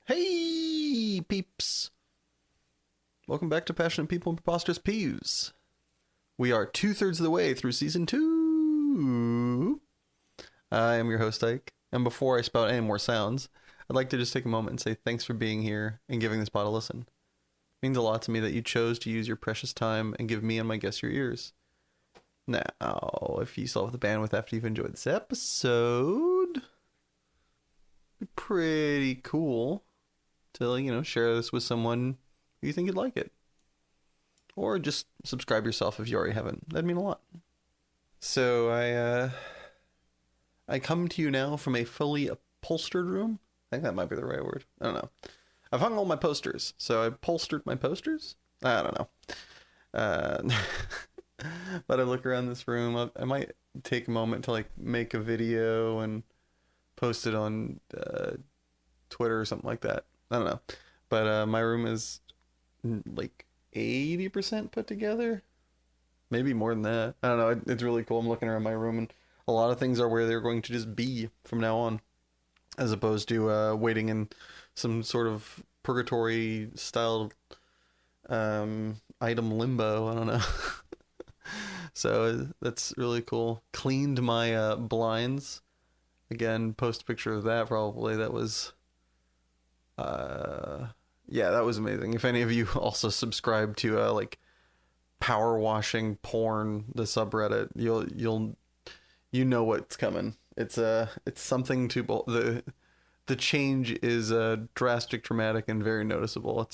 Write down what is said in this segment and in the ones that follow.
Hey, peeps! Welcome back to Passionate People and Preposterous Peeves. We are 2/3 of the way through season 2. I am your host, Ike, and before I spout any more sounds, I'd like to just take a moment and say thanks for being here and giving this pod a listen. It means a lot to me that you chose to use your precious time and give me and my guests your ears. Now, if you still have the bandwidth after you've enjoyed this episode, it'd be pretty cool to, share this with someone who you think you'd like it. Or just subscribe yourself if you already haven't. That'd mean a lot. So I come to you now from a fully upholstered room. I think that might be the right word. I don't know. I've hung all my posters, so I upholstered my posters? I don't know. But I look around this room. I might take a moment to make a video and post it on Twitter or something like that. I don't know. But my room is 80% put together. Maybe more than that. I don't know. It's really cool. I'm looking around my room and a lot of things are where they're going to just be from now on, as opposed to waiting in some sort of purgatory style item limbo. I don't know. So that's really cool. Cleaned my blinds. Again, post a picture of that probably. That was that was amazing. If any of you also subscribe to power washing porn, the subreddit, you'll know what's coming. It's something to the change is drastic, dramatic, and very noticeable.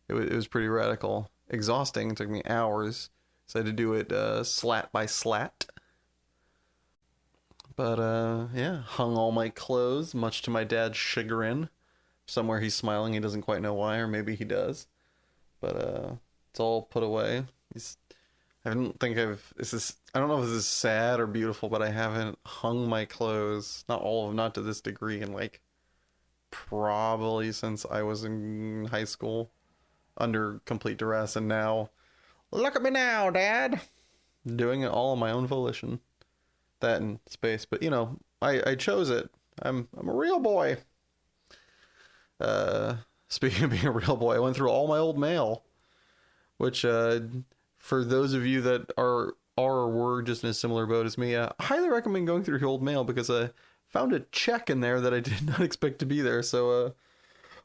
It was pretty radical, exhausting. It took me hours, so I had to do it slat by slat. But hung all my clothes, much to my dad's chagrin. Somewhere he's smiling, he doesn't quite know why, or maybe he does. But it's all put away. I don't know if this is sad or beautiful, but I haven't hung my clothes, not all of them, not to this degree, in probably since I was in high school, under complete duress. And now, look at me now, Dad! Doing it all on my own volition. That in space, but I chose it. I'm a real boy. Speaking of being a real boy, I went through all my old mail, which for those of you that are or were just in a similar boat as me, I highly recommend going through your old mail, because I found a check in there that I did not expect to be there. So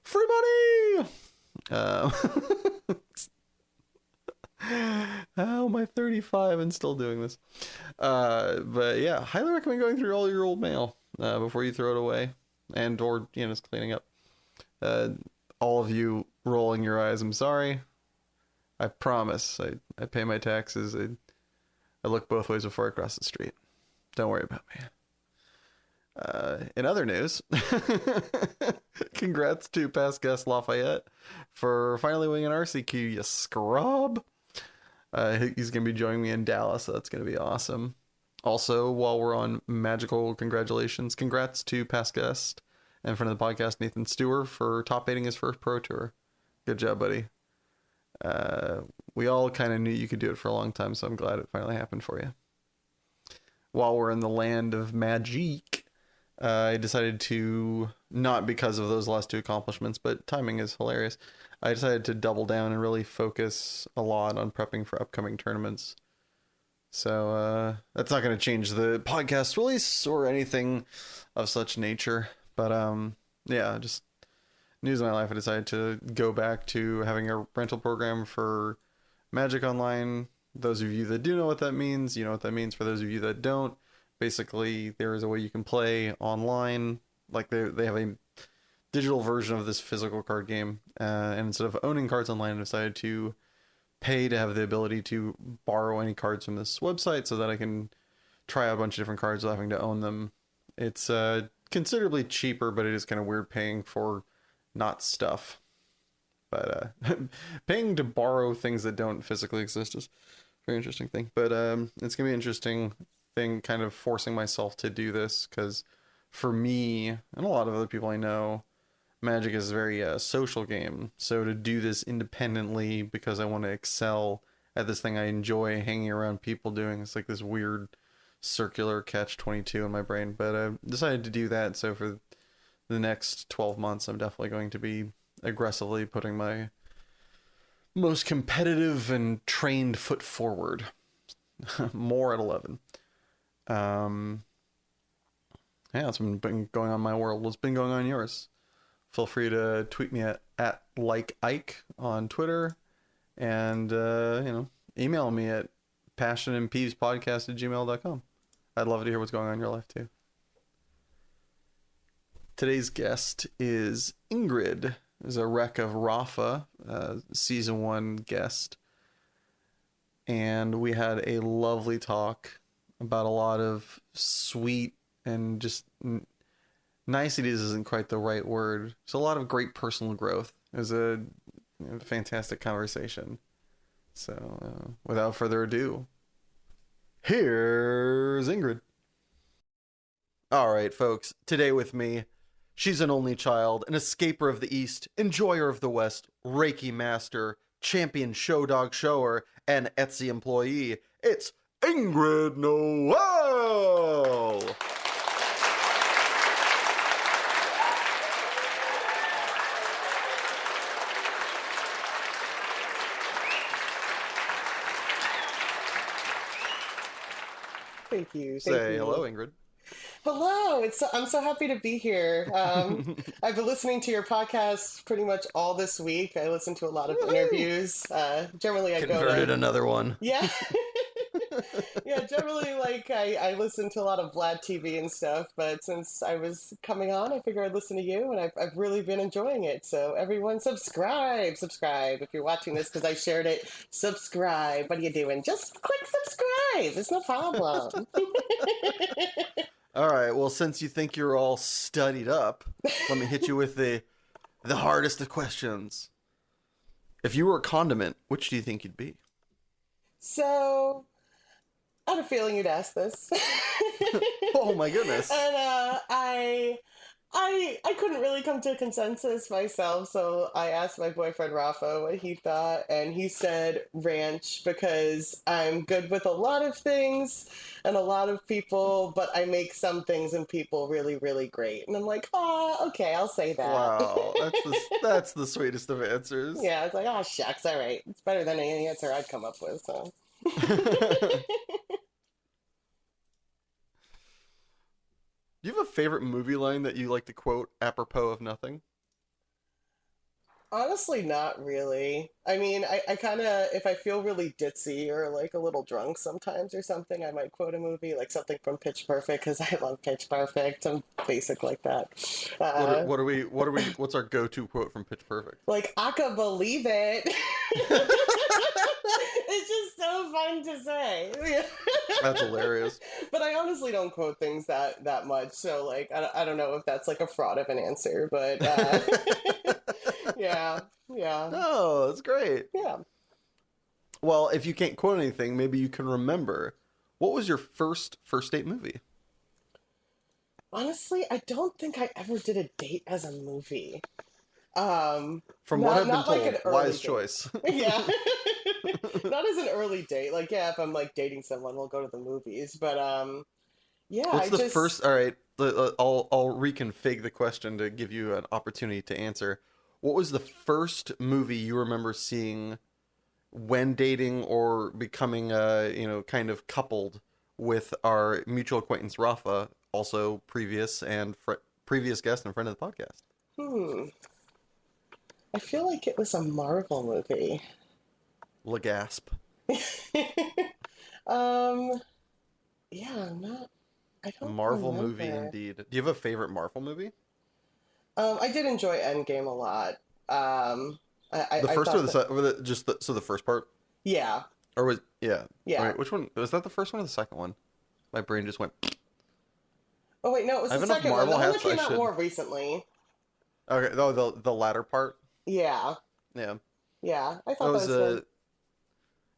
free money. How am I 35 and still doing this? But yeah, highly recommend going through all your old mail before you throw it away, or just cleaning up. All of you rolling your eyes, I'm sorry. I promise. I pay my taxes. I look both ways before I cross the street. Don't worry about me. In other news, congrats to past guest Lafayette for finally winning an RCQ, you scrub. He's going to be joining me in Dallas, so that's going to be awesome. Also, while we're on magical congratulations, congrats to past guest and friend of the podcast, Nathan Stewart, for top 8ing his first pro tour. Good job, buddy. We all kind of knew you could do it for a long time, so I'm glad it finally happened for you. While we're in the land of magic, I decided to, not because of those last two accomplishments, but timing is hilarious, I decided to double down and really focus a lot on prepping for upcoming tournaments. So that's not going to change the podcast release or anything of such nature. But just news of my life. I decided to go back to having a rental program for Magic Online. Those of you that do know what that means, you know what that means. For those of you that don't, basically there is a way you can play online. They have a digital version of this physical card game, and instead of owning cards online, I decided to pay to have the ability to borrow any cards from this website, so that I can try out a bunch of different cards without having to own them. It's considerably cheaper, but it is kind of weird paying for not stuff. But paying to borrow things that don't physically exist is a very interesting thing. But it's gonna be an interesting thing, kind of forcing myself to do this, because for me and a lot of other people I know, Magic is a very social game. So to do this independently, because I want to excel at this thing I enjoy hanging around people doing, it's like this weird circular catch-22 in my brain. But I decided to do that. So for the next 12 months, I'm definitely going to be aggressively putting my most competitive and trained foot forward. More at 11. Yeah, it's been going on my world. What's been going on yours? Feel free to tweet me at like Ike on Twitter, and email me at passionandpeevespodcast@gmail.com. I'd love to hear what's going on in your life too. Today's guest is Ingrid. Is a rec of Rafa, season 1 guest, and we had a lovely talk about a lot of sweet and just niceties isn't quite the right word. It's a lot of great personal growth. It was a fantastic conversation. So, without further ado, here's Ingrid. All right, folks. Today with me, she's an only child, an escaper of the East, enjoyer of the West, Reiki master, champion show dog shower, and Etsy employee. It's Ingrid Noel! Thank you. Say hello, Ingrid. Hello. I'm so happy to be here. I've been listening to your podcast pretty much all this week. I listened to a lot of interviews. Generally, I converted another one. Yeah. Yeah, generally, I listen to a lot of Vlad TV and stuff, but since I was coming on, I figured I'd listen to you, and I've really been enjoying it. So everyone subscribe. If you're watching this because I shared it, subscribe. What are you doing? Just click subscribe. It's no problem. All right, well, since you think you're all studied up, let me hit you with the hardest of questions. If you were a condiment, which do you think you'd be? So, I had a feeling you'd ask this. Oh my goodness. And I couldn't really come to a consensus myself, so I asked my boyfriend Rafa what he thought, and he said ranch because I'm good with a lot of things and a lot of people, but I make some things and people really, really great. And I'm like, oh, okay, I'll say that. Wow, that's the sweetest of answers. Yeah, I was like, oh, shucks, all right. It's better than any answer I'd come up with, so. Do you have a favorite movie line that you like to quote apropos of nothing? Honestly, not really. I mean, I kind of, if I feel really ditzy or like a little drunk sometimes or something, I might quote a movie, like something from Pitch Perfect, because I love Pitch Perfect. I'm basic like that. What's our go-to quote from Pitch Perfect? Like, I could believe it. It's just so fun to say. That's hilarious. But I honestly don't quote things that much, so like I don't know if that's like a fraud of an answer, but yeah. Oh, that's great. Yeah. Well, if you can't quote anything, maybe you can remember. What was your first date movie? Honestly, I don't think I ever did a date as a movie. From what I've been told, like wise date. choice. Yeah. Not as an early date. Like, yeah, if I'm like dating someone, we'll go to the movies. But yeah. What's the first? All right, I'll reconfig the question to give you an opportunity to answer. What was the first movie you remember seeing when dating or becoming kind of coupled with our mutual acquaintance Rafa, also previous guest and friend of the podcast? I feel like it was a Marvel movie. Gasp. Yeah, I don't Marvel remember. movie indeed. Do you have a favorite Marvel movie? I did enjoy Endgame a lot. The first or the first part? Yeah. Or was yeah. Yeah. Wait, which one was that? The first one or the second one? My brain just went. Oh wait, no, it was the second one. The one that came out more recently. Okay, the latter part. Yeah. Yeah. Yeah, I thought that was good.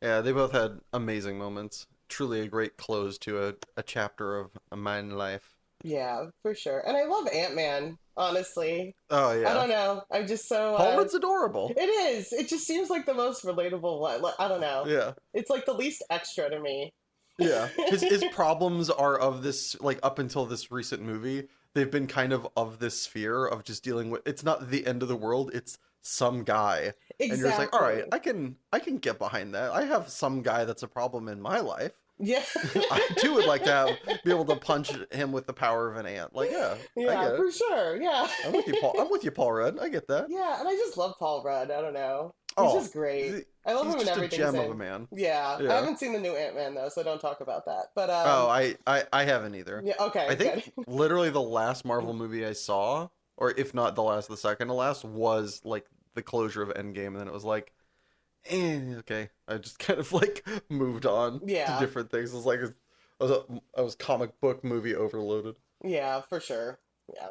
Yeah, they both had amazing moments. Truly a great close to a chapter of my life. Yeah, for sure. And I love Ant-Man, honestly. Oh, yeah. I don't know. I'm just so... Paul Rudd's adorable. It is. It just seems like the most relatable one. Like, I don't know. Yeah. It's like the least extra to me. Yeah. His problems are of this, like, up until this recent movie, they've been kind of this sphere of just dealing with, it's not the end of the world, it's some guy. And you're just like, all right, Exactly. I can get behind that. I have some guy that's a problem in my life. Yeah. I too would like to be able to punch him with the power of an ant. Like, yeah, I Yeah, get it. for sure. Yeah. I'm with you, Paul. I'm with you, Paul Rudd. I get that. Yeah, and I just love Paul Rudd. I don't know. He's Oh, just great. I love he's him in just a everything he's gem of a in. man. Yeah. I Yeah. haven't seen the new Ant-Man though, so don't talk about that. But Oh, I haven't either. yeah, okay, I good. think literally the last Marvel movie I saw, or if not the last, the second to last, was like the closure of Endgame, and then it was like, okay. I just kind of like moved on to Yeah. different things. It was like I was comic book movie overloaded. Yeah, for sure. Yeah.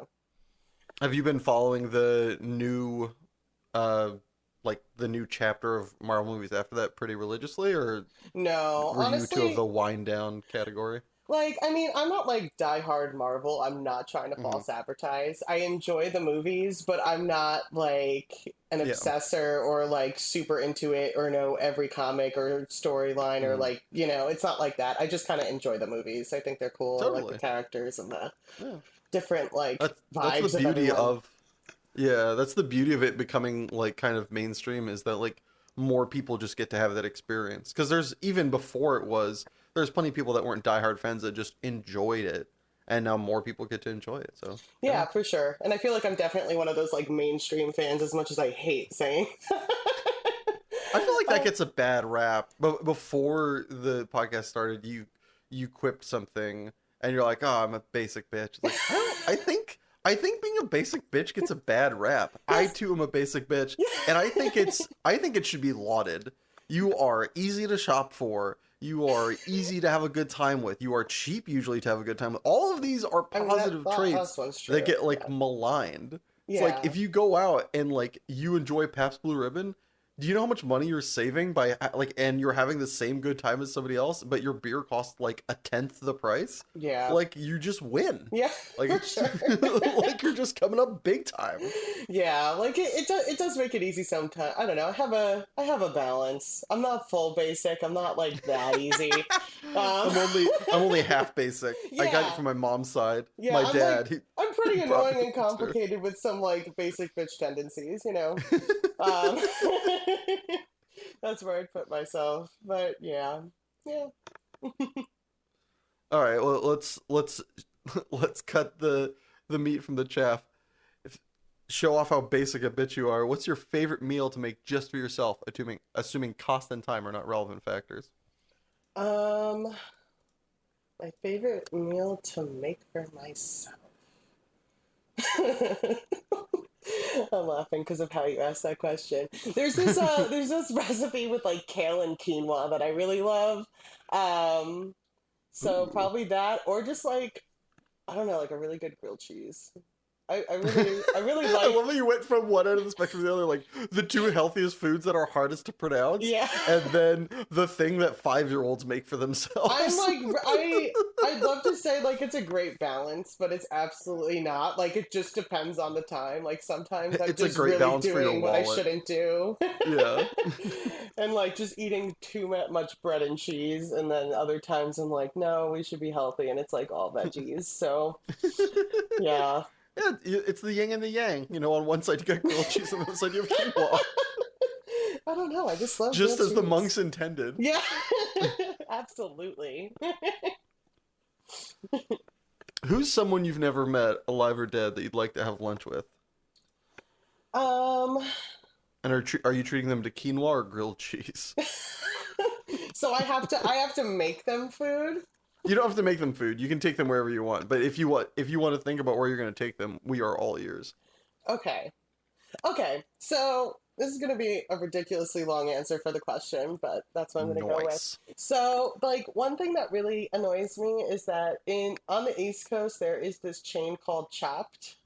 Have you been following the new, uh, like the new chapter of Marvel movies after that pretty religiously, or No, were you two of honestly, the wind down category? like, I mean, I'm not like diehard Marvel. I'm not trying to Hmm. false advertise. I enjoy the movies, but I'm not like an Yeah. obsessor or like super into it or know every comic or storyline or Hmm. like, you know, it's not like that. I just kind of enjoy the movies. I think they're cool. I like the Totally. characters and the Yeah. different like That's the vibes of beauty everyone. of, yeah, that's the beauty of it becoming like kind of mainstream, is that like more people just get to have that experience. Because there's, even before it was, there's plenty of people that weren't diehard fans that just enjoyed it, and now more people get to enjoy it. So yeah, Yeah, for sure. And I feel like I'm definitely one of those like mainstream fans as much as I hate saying. I feel like that Uh, gets a bad rap. But before the podcast started, you quipped something, and you're like, "Oh, I'm a basic bitch." Like, I don't. I think being a basic bitch gets a bad rap. I yes. too am a basic bitch, Yeah. and I think it should be lauded. You are easy to shop for. You are easy to have a good time with. You are cheap usually to have a good time with. All of these are I mean positive that traits last one's that true. get like Yeah. maligned. It's like Yeah. if you go out and like you enjoy Pabst Blue Ribbon, do you know how much money you're saving by like, and you're having the same good time as somebody else, but your beer costs like a tenth the price? Yeah. Like, you just win. Yeah, Like, for it's sure. like you're just coming up big time. Yeah, like it does make it easy sometimes. I don't know. I have a balance. I'm not full basic. I'm not like that easy. Um, I'm only half basic. I got it yeah, from my mom's side. yeah. My I'm like dad, he, I'm he pretty brought annoying me and upstairs. complicated with some like basic bitch tendencies, you know. Um, that's where I'd put myself. But yeah, yeah. All right, well, let's cut the meat from the chaff. If, show off how basic a bitch you are. What's your favorite meal to make just for yourself? Assuming cost and time are not relevant factors. Um, my favorite meal to make for myself. I'm laughing because of how you asked that question. There's this recipe with like kale and quinoa that I really love. Um so Ooh. probably that or just like I don't know, like a really good grilled cheese. I really I like love how you went from one end of the spectrum to the other, like the two healthiest foods that are hardest to pronounce, yeah. and then the thing that 5-year-olds make for I'm themselves. like I'd love to say like it's a great balance, but it's absolutely not. Like it just depends on the time. Like sometimes I'm It's a just great really balance for your doing what I wallet. shouldn't do. Yeah. And like just eating too much bread and cheese, and then other times I'm like, no, we should be healthy, and it's like all veggies. So yeah. Yeah, it's the yin and the yang. On one side you got grilled cheese, on the other side you have quinoa. I don't know. I just love Just grilled as the cheese. monks intended. Yeah, absolutely. Who's someone you've never met, alive or dead, that you'd like to have lunch with? Um, And are you treating them to quinoa or grilled cheese? so I have to make them food. You don't have to make them food. You can take them wherever you want. But if you want to think about where you're going to take them, we are all ears. Okay. Okay. So this is going to be a ridiculously long answer for the question, but that's what I'm going to go with. Nice. So, like, one thing that really annoys me is that on the East Coast there is this chain called Chopped,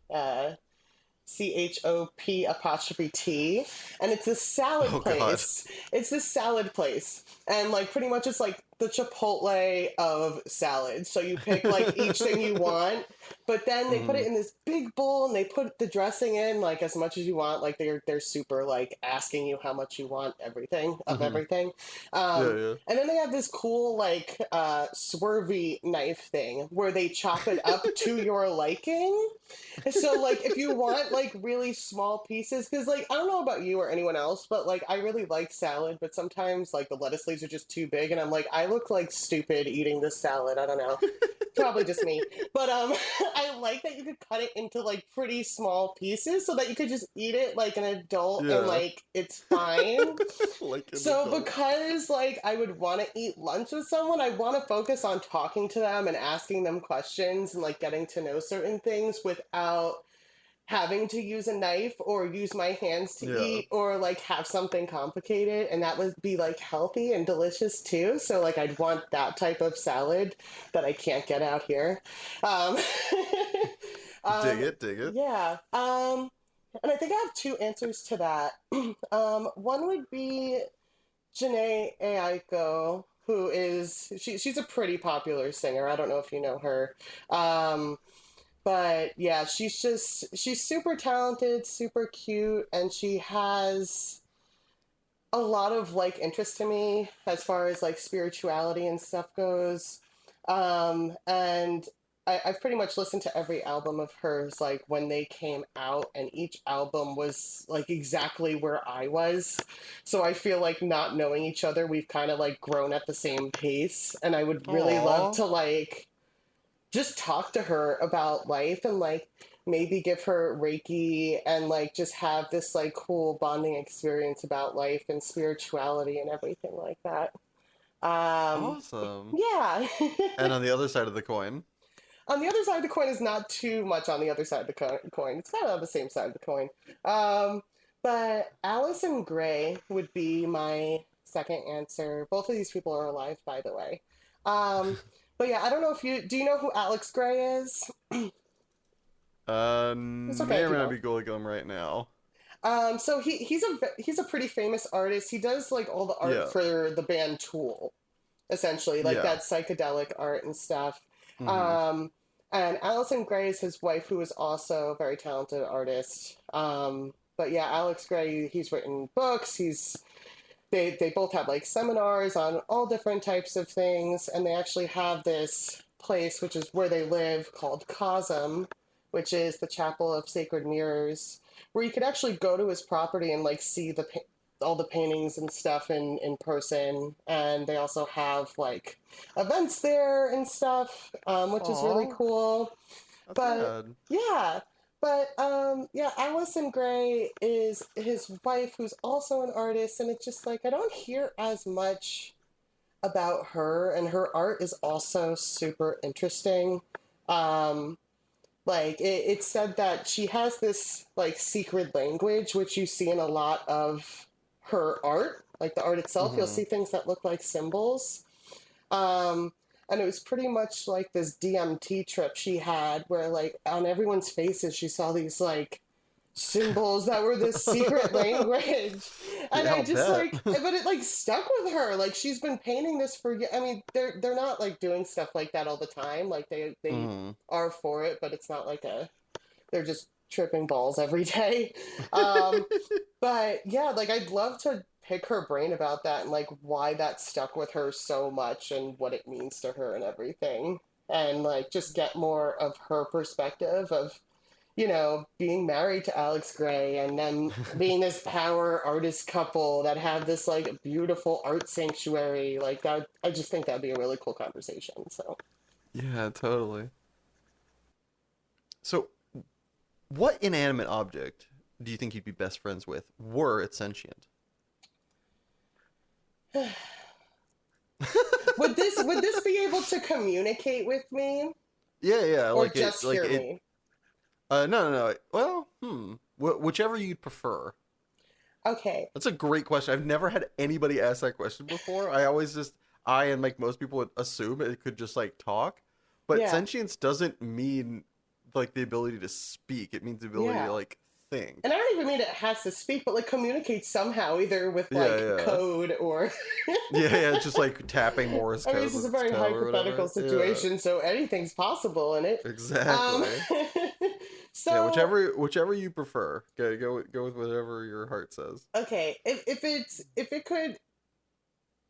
CHOP''T, and it's this salad Oh God. place. It's this salad place, and like pretty much it's like the Chipotle of salads. So you pick like each thing you want, but then they put Hmm. it in this big bowl and they put the dressing in like as much as you want. Like they're super like asking you how much you want everything of Hmm. everything. Yeah, yeah. And then they have this cool like swervy knife thing where they chop it up to your liking. So like if you want like really small pieces, because like I don't know about you or anyone else, but like I really like salad, but sometimes like the lettuce leaves are just too big and I'm like, I look like stupid eating this salad. I don't know. Probably just me. But I like that you could cut it into like pretty small pieces so that you could just eat it like an adult and Yeah. like it's fine. Like an So adult. because like I would want to eat lunch with someone, I want to focus on talking to them and asking them questions and like getting to know certain things without having to use a knife or use my hands to Yeah. eat or like have something complicated, and that would be like healthy and delicious too. So like I'd want that type of salad that I can't get out here. um, Dig um it, dig it. yeah. And I think I have two answers to that. One would be Janae Aiko, who is she's a pretty popular singer. I don't know if you know her. Um, but yeah, she's super talented, super cute, and she has a lot of like interest to me as far as like spirituality and stuff goes. And I've pretty much listened to every album of hers like when they came out, and each album was like exactly where I was. So I feel like not knowing each other, we've kind of like grown at the same pace, and I would really love Aw. to like just talk to her about life and like maybe give her Reiki and like just have this like cool bonding experience about life and spirituality and everything like that. Um, Awesome. yeah. And on the other side of the coin. On the other side of the coin is not too much on the other side of the coin. It's kind of on the same side of the coin. Um, but Allison Gray would be my second answer. Both of these people are alive, by the way. Um, but yeah, I don't know if you do you know who Alex Gray is? It's okay May if or you may not don't. be Googling them right now. So he's a pretty famous artist. He does like all the art Yeah. for the band Tool, essentially, like Yeah. that psychedelic art and stuff. Hmm. Um, and Alison Gray is his wife, who is also a very talented artist. But yeah, Alex Gray, he's written books. They both have like seminars on all different types of things, and they actually have this place, which is where they live, called Cosm, which is the Chapel of Sacred Mirrors, where you could actually go to his property and like see all the paintings and stuff in person. And they also have like events there and stuff, which is really Aw. cool. That's But rad. yeah, but yeah, Allison Gray is his wife, who's also an artist, and it's just like I don't hear as much about her, and her art is also super interesting. Um, like it's said that she has this like secret language, which you see in a lot of her art, like the art itself. You'll Hmm. see things that look like symbols. Um, and it was pretty much like this DMT trip she had, where like on everyone's faces she saw these like symbols that were this secret language. And Yeah, I I'll just bet. like, but it like stuck with her. Like she's been painting this for. I mean, they're not like doing stuff like that all the time. Like they Hmm. are for it, but it's not like they're just tripping balls every day. Um, but yeah, like I'd love to pick her brain about that and like why that stuck with her so much and what it means to her and everything. And like just get more of her perspective of, being married to Alex Gray and then being this power artist couple that have this like beautiful art sanctuary. Like that, I just think that'd be a really cool conversation. So Yeah, totally. So, what inanimate object do you think you'd be best friends with were it sentient? would this be able to communicate with me Yeah, yeah, or like it, just like hear it. me? No, no, no. Well, whichever you'd prefer. Okay. That's a great question. I've never had anybody ask that question before. I always I and like most people would assume it could just like talk, but Yeah. sentience doesn't mean like the ability to speak. It means the ability to Yeah. like think. And I don't even mean it has to speak, but like communicate somehow, either with like Yeah, yeah. code or. Yeah, it's just like tapping Morse I code mean, this is with a its very toe or hypothetical whatever. Yeah, situation, so anything's possible in it. Um, exactly. Yeah, so whichever you prefer. Go with whatever your heart says. okay, if it could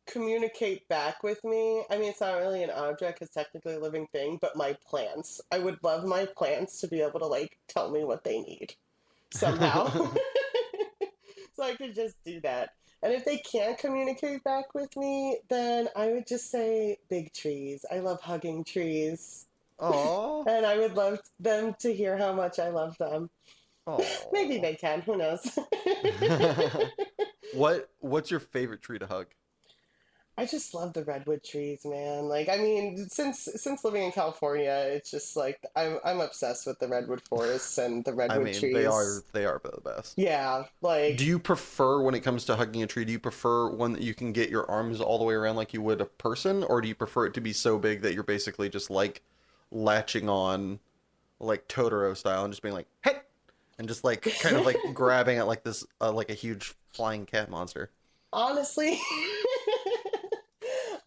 communicate back with me, I mean, it's not really an object; it's technically a living thing. But my plants, I would love my plants to be able to like tell me what they need somehow, so I could just do that. And if they can't communicate back with me, then I would just say big trees. I love hugging trees. Aw. And I would love them to hear how much I love them. Maybe Aw. they can, who knows? What's your favorite tree to hug? I just love the redwood trees, man. Like, I mean, since living in California, it's just like I'm obsessed with the redwood forests and the I redwood mean, trees. they are the best. Yeah, Do like you prefer when it comes to hugging a tree, do you prefer one that you can get your arms all the way around like you would a person, or do you prefer it to be so big that you're basically just like latching on like Totoro style and just being like, "Hey!" and just like kind of like grabbing at like this like a huge flying cat monster? honestly,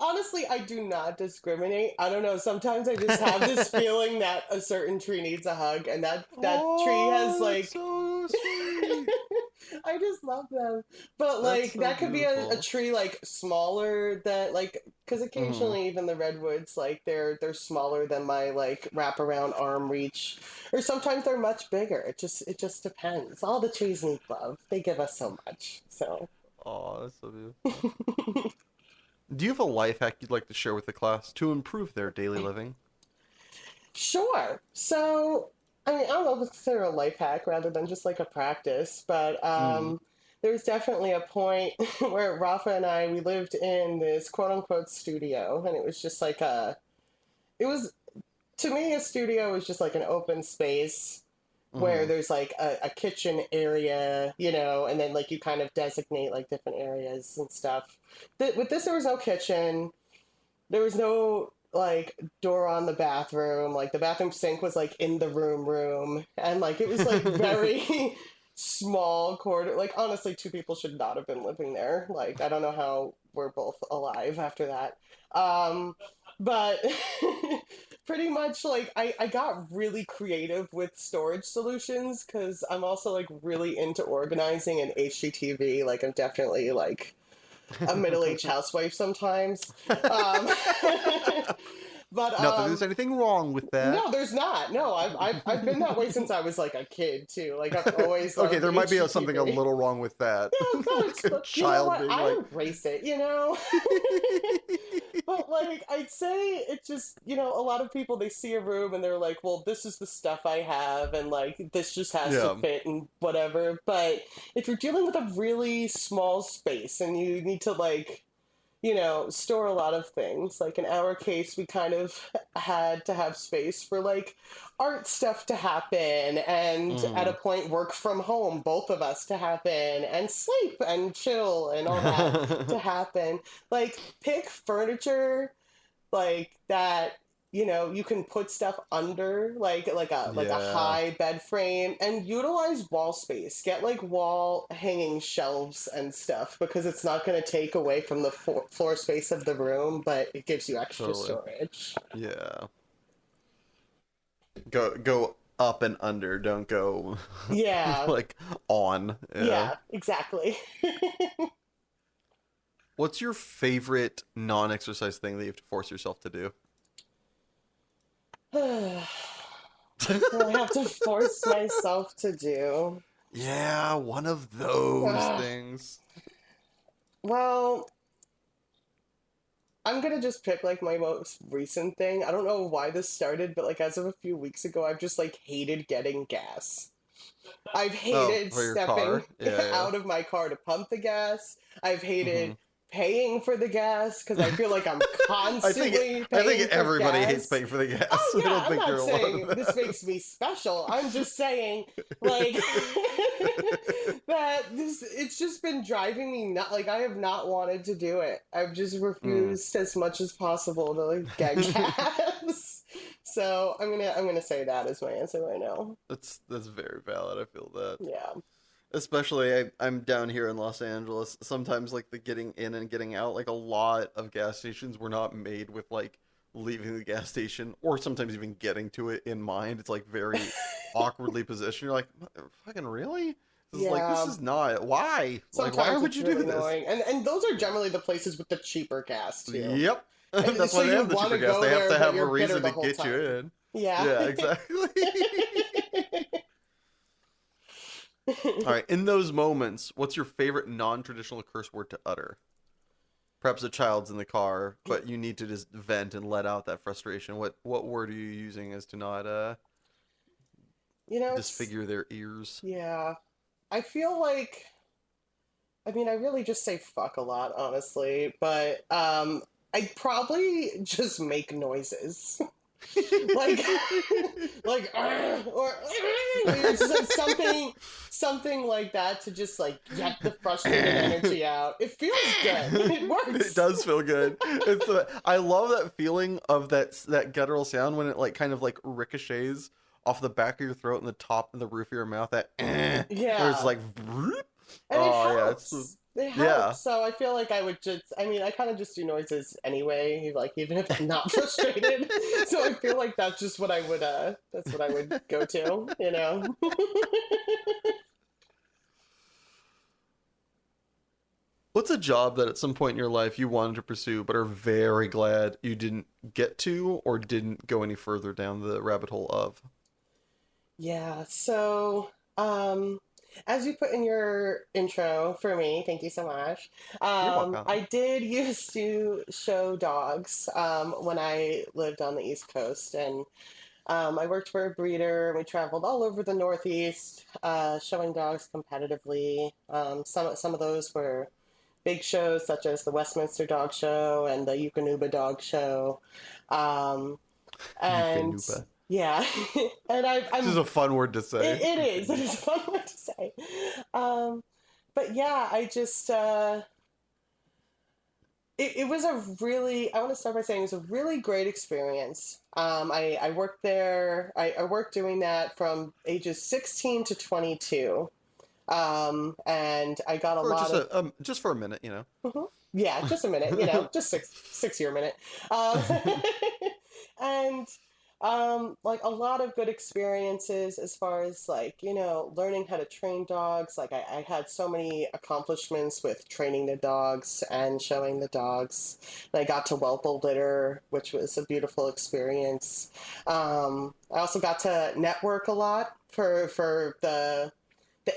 honestly, I do not discriminate. I don't know. Sometimes I just have this feeling that a certain tree needs a hug, and that tree has Oh, that's like so sweet. I just love them. But That's like so that could be a beautiful. tree like smaller than like because Hmm. occasionally even the redwoods like they're smaller than my like wraparound arm reach, or sometimes they're much bigger. It just depends. All the trees need love. They give us so much. So Oh, that's so beautiful. Do you have a life hack you'd like to share with the class to improve their daily living? sure. So I mean I don't know if it's considered a life hack rather than just like a practice, but Mm. there's definitely a point where Rafa and I we lived in this quote unquote studio, and it was just like it was to me a studio is just like an open space where Mm-hmm. there's like a kitchen area, you know, and then like you kind of designate like different areas and stuff. With this, there was no kitchen. There was no like door on the bathroom. Like the bathroom sink was like in the room, and like it was like very small corridor. Like honestly, two people should not have been living there. Like I don't know how we're both alive after that. Um, but pretty much like I got really creative with storage solutions because I'm also like really into organizing and HGTV. Like I'm definitely like a middle-aged housewife sometimes. Um, but Not that there's anything wrong with that. no, there's not. No, I've been that way since I was like a kid too. Like I've always Okay, loved there might be something a HGTV. little wrong with that. Yeah, of Like course, a but you know child what? being I like, embrace it. You know. But like I'd say it just, you know, a lot of people they see a room and they're like, "Well, this is the stuff I have and like this just has to yeah, fit and whatever." But if you're dealing with a really small space and you need to like, you know, store a lot of things, like in our case, we kind of had to have space for like art stuff to happen and at a mm. point work from home, both of us to happen and sleep and chill and all that to happen. Like pick furniture like that, you know, you can put stuff under like a Yeah, high bed frame and utilize wall space. Get like wall hanging shelves and stuff because it's not going to take away from the floor space of the room, but it gives you extra totally. storage. Yeah, go up and under. Don't go Yeah. like on. Yeah. Yeah, exactly. What's your favorite non-exercise thing that you have to force yourself to do? I have to force myself to do. Yeah, one of those Ugh. things. Well, I'm gonna just pick like my most recent thing. I don't know why this started, but like as of a few weeks ago, I've just like hated getting gas. I've Oh, hated for your stepping car? Yeah, out of my car to pump the gas. I've yeah. hated paying for the gas because I feel like I'm I think constantly I think paying for everybody hates gas. paying for the gas. Oh I yeah, don't I'm think not you're alone saying in this that. makes me special. I'm just saying like that this it's just been driving me not like I have not wanted to do it. I've just Mm. refused as much as possible to like get gas. So I'm gonna say that as my answer right now. That's very valid. I feel that. Yeah. Especially I'm down here in Los Angeles. Sometimes like the getting in and getting out, like a lot of gas stations were not made with like leaving the gas station or sometimes even getting to it in mind. It's like very awkwardly positioned. You're like, fucking really? This is like this Yeah. is not why? Like why Sometimes would it's you do really this? annoying. And those are generally the places with the cheaper gas too. Yep. And That's so why they you have the want cheaper to gas. go They have there, to but have a you're bitter reason the to whole get you time. in. Yeah. Yeah, exactly. All right, in those moments, what's your favorite non-traditional curse word to utter? Perhaps a child's in the car, but you need to just vent and let out that frustration. What word are you using as to not It's disfigure their ears? yeah. I feel like I mean I really just say fuck a lot, honestly, but I probably just make noises. Like like or just like something like that to just like get the frustrated energy out. It feels good. It It works. does feel good. I love that feeling of that guttural sound when it like kind of like ricochets off the back of your throat and the top and the roof of your mouth. That or it's Yeah. like, And it oh yeah, it's helps. It yeah. helps. So I feel like I would just, I mean, I kind of just do noises anyway, like even if I'm not frustrated. So I feel like that's what I would go to, you know? What's a job that at some point in your life you wanted to pursue but are very glad you didn't get to or didn't go any further down the rabbit hole of? Yeah. So, as you put in your intro for me, thank you so much. You're welcome. I did used to show dogs when I lived on the East Coast, and I worked for a breeder, and we traveled all over the Northeast, showing dogs competitively. Some of those were big shows, such as the Westminster Dog Show and the Eukanuba Dog Show. Um, and Yukonuba. yeah, and This is I'm a fun word to say. it is. It Yukonuba. is a fun word to say. Um, but yeah, I just it was a really I want to start by saying it was a really great experience. I worked there. I worked doing that from ages 16 to 22. And I got a For lot of just for a minute, you mhm. Yeah, just a minute, just six year minute. Um, and like a lot of good experiences as far as like learning how to train dogs. Like I had so many accomplishments with training the dogs and showing the dogs. And I got to whelp a litter, which was a beautiful experience. I also got to network a lot for the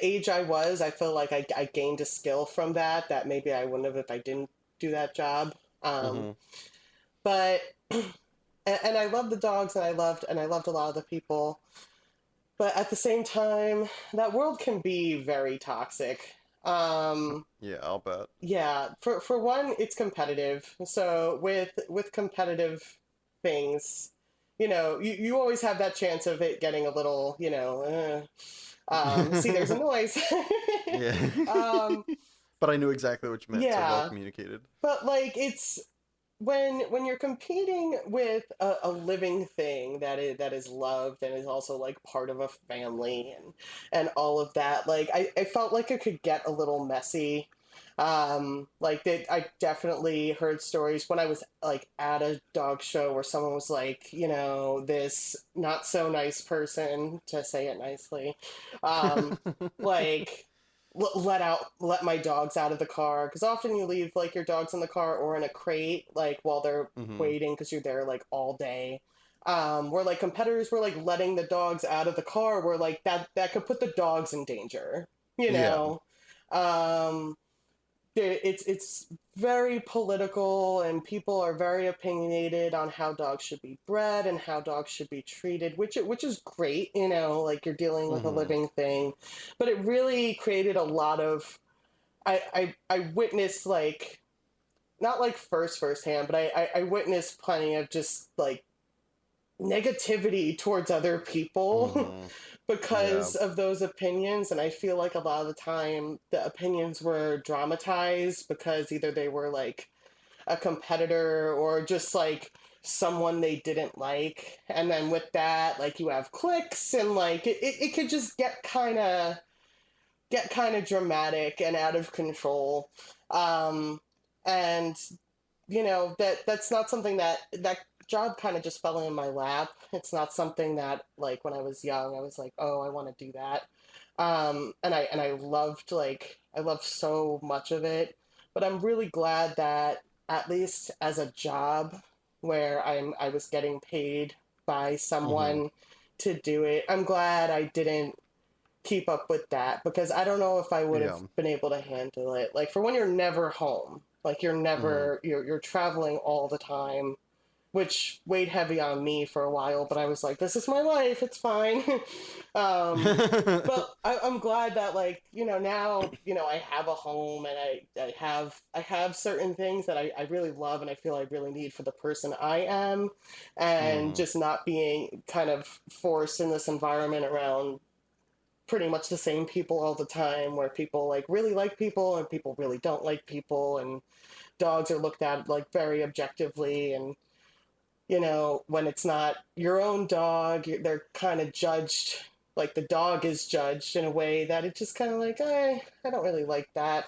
age I was. I feel like I gained a skill from that maybe I wouldn't have if I didn't do that job. Um, know. but and I loved the dogs, and I loved a lot of the people. But at the same time, that world can be very toxic. Yeah, I'll bet. Yeah, for one, it's competitive. So with competitive things, you always have that chance of it getting a little, see, there's a noise. Yeah. um, But I knew exactly what you meant, so well yeah, communicated. but like it's when you're competing with a living thing that is loved and is also like part of a family and all of that, like I felt like it could get a little messy. Like I definitely heard stories when I was like at a dog show where someone was like, this not so nice person, to say it nicely, um, like let my dogs out of the car, because often you leave like your dogs in the car or in a crate like while they're Hmm. waiting because you're there like all day. Where like competitors were like letting the dogs out of the car, where like that could put the dogs in danger, you Yeah. know. um it's very political, and people are very opinionated on how dogs should be bred and how dogs should be treated, which is great, like you're dealing with a Hmm. living thing. But it really created a lot of I witnessed, like, not like firsthand, but I witnessed plenty of just like negativity towards other people Hmm. Yeah. because of those opinions. And I feel like a lot of the time the opinions were dramatized because either they were like a competitor or just like someone they didn't like, and then with that, like, you have cliques, and like it could just get kind of dramatic and out of control. And that's not something that job kind of just fell in my lap. It's not something that, like, when I was young I was like, oh, I want to do that. And I loved so much of it. But I'm really glad that, at least as a job where I was getting paid by Mm-hmm. someone to do it, I'm glad I didn't keep up with that, because I don't know if I would have Yeah. been able to handle it. Like, for when you're never home, like, Mm-hmm. you're traveling all the time, which weighed heavy on me for a while, but I was like, this is my life, it's fine. But I'm glad that, like, now, I have a home, and I have certain things that I really love and I feel I really need for the person I am, and Mm-hmm. just not being kind of forced in this environment around pretty much the same people all the time, where people like really like people and people really don't like people, and dogs are looked at like very objectively, and when it's not your own dog, they're kind of judged, like the dog is judged in a way that it's just kind of like, I don't really like that.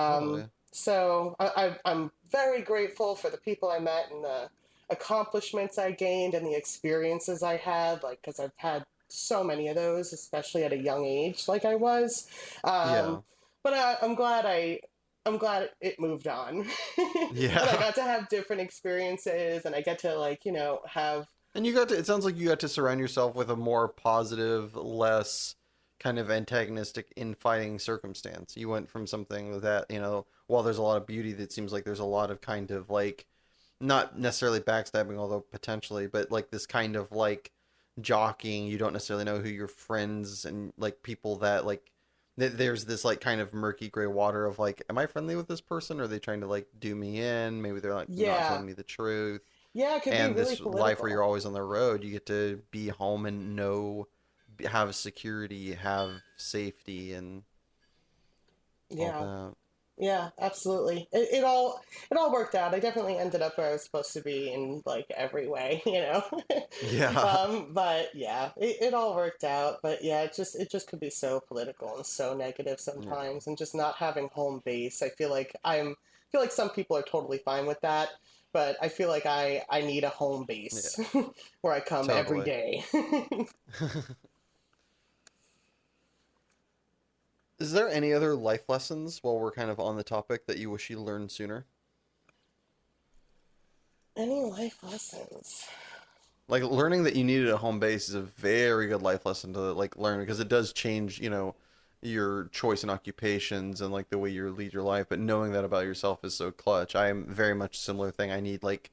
Totally. So I'm very grateful for the people I met, and the accomplishments I gained, and the experiences I had, like, because I've had so many of those, especially at a young age, like I was. Um, Yeah. but I'm glad it moved on, and I Yeah. got to have different experiences, and I get to, like, have. And you got to, it sounds like you got to surround yourself with a more positive, less kind of antagonistic infighting circumstance. You went from something that, while there's a lot of beauty, that seems like there's a lot of kind of like, not necessarily backstabbing, although potentially, but like this kind of like jockeying. You don't necessarily know who your friends and like people that like, there's this like kind of murky gray water of like, am I friendly with this person? Or are they trying to like do me in? Maybe they're like not Yeah, telling me the truth. yeah, it could be And really this life where you're political. always on the road, you get to be home and know, have security, have safety, and all Yeah. that. Yeah, absolutely. It all worked out. I definitely ended up where I was supposed to be in, like, every way. Yeah. But yeah, it all worked out. But yeah, it just could be so political and so negative Yeah. sometimes, and just not having home base. I feel like some people are totally fine with that, but I feel like I need a home base Yeah. where I come every Totally. day. Is there any other life lessons while we're kind of on the topic that you wish you learned sooner? Any life lessons? Like learning that you needed a home base is a very good life lesson to like learn because it does change, your choice in occupations and like the way you lead your life, but knowing that about yourself is so clutch. I am very much similar thing. I need like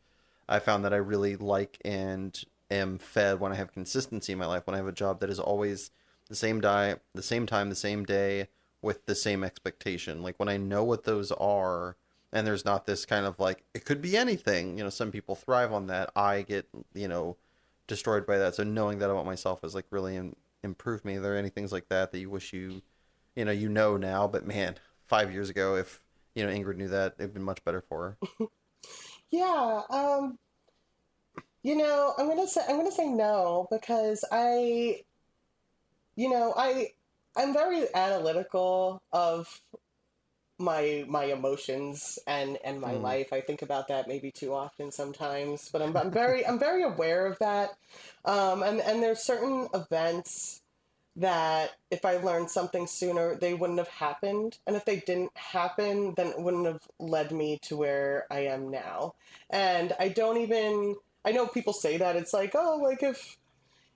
I found that I really like and am fed when I have consistency in my life, when I have a job that is always the same diet, the same time, the same day with the same expectation. Like when I know what those are and there's not this kind of like it could be anything. Some people thrive on that. I get, destroyed by that. So knowing that about myself has like really improved me. Are there any things like that that you wish now, but man, 5 years ago, if Ingrid knew that, it'd been much better for Yeah, I'm gonna say no, because I'm very analytical of my emotions and her. my Mm, life. I think about that maybe too often sometimes, but I'm very aware of that. And there's certain events that, if I learned something sooner, they wouldn't have happened, and if they didn't happen, then it wouldn't have led me to where I am now. And I know people say that it's like, oh, like, if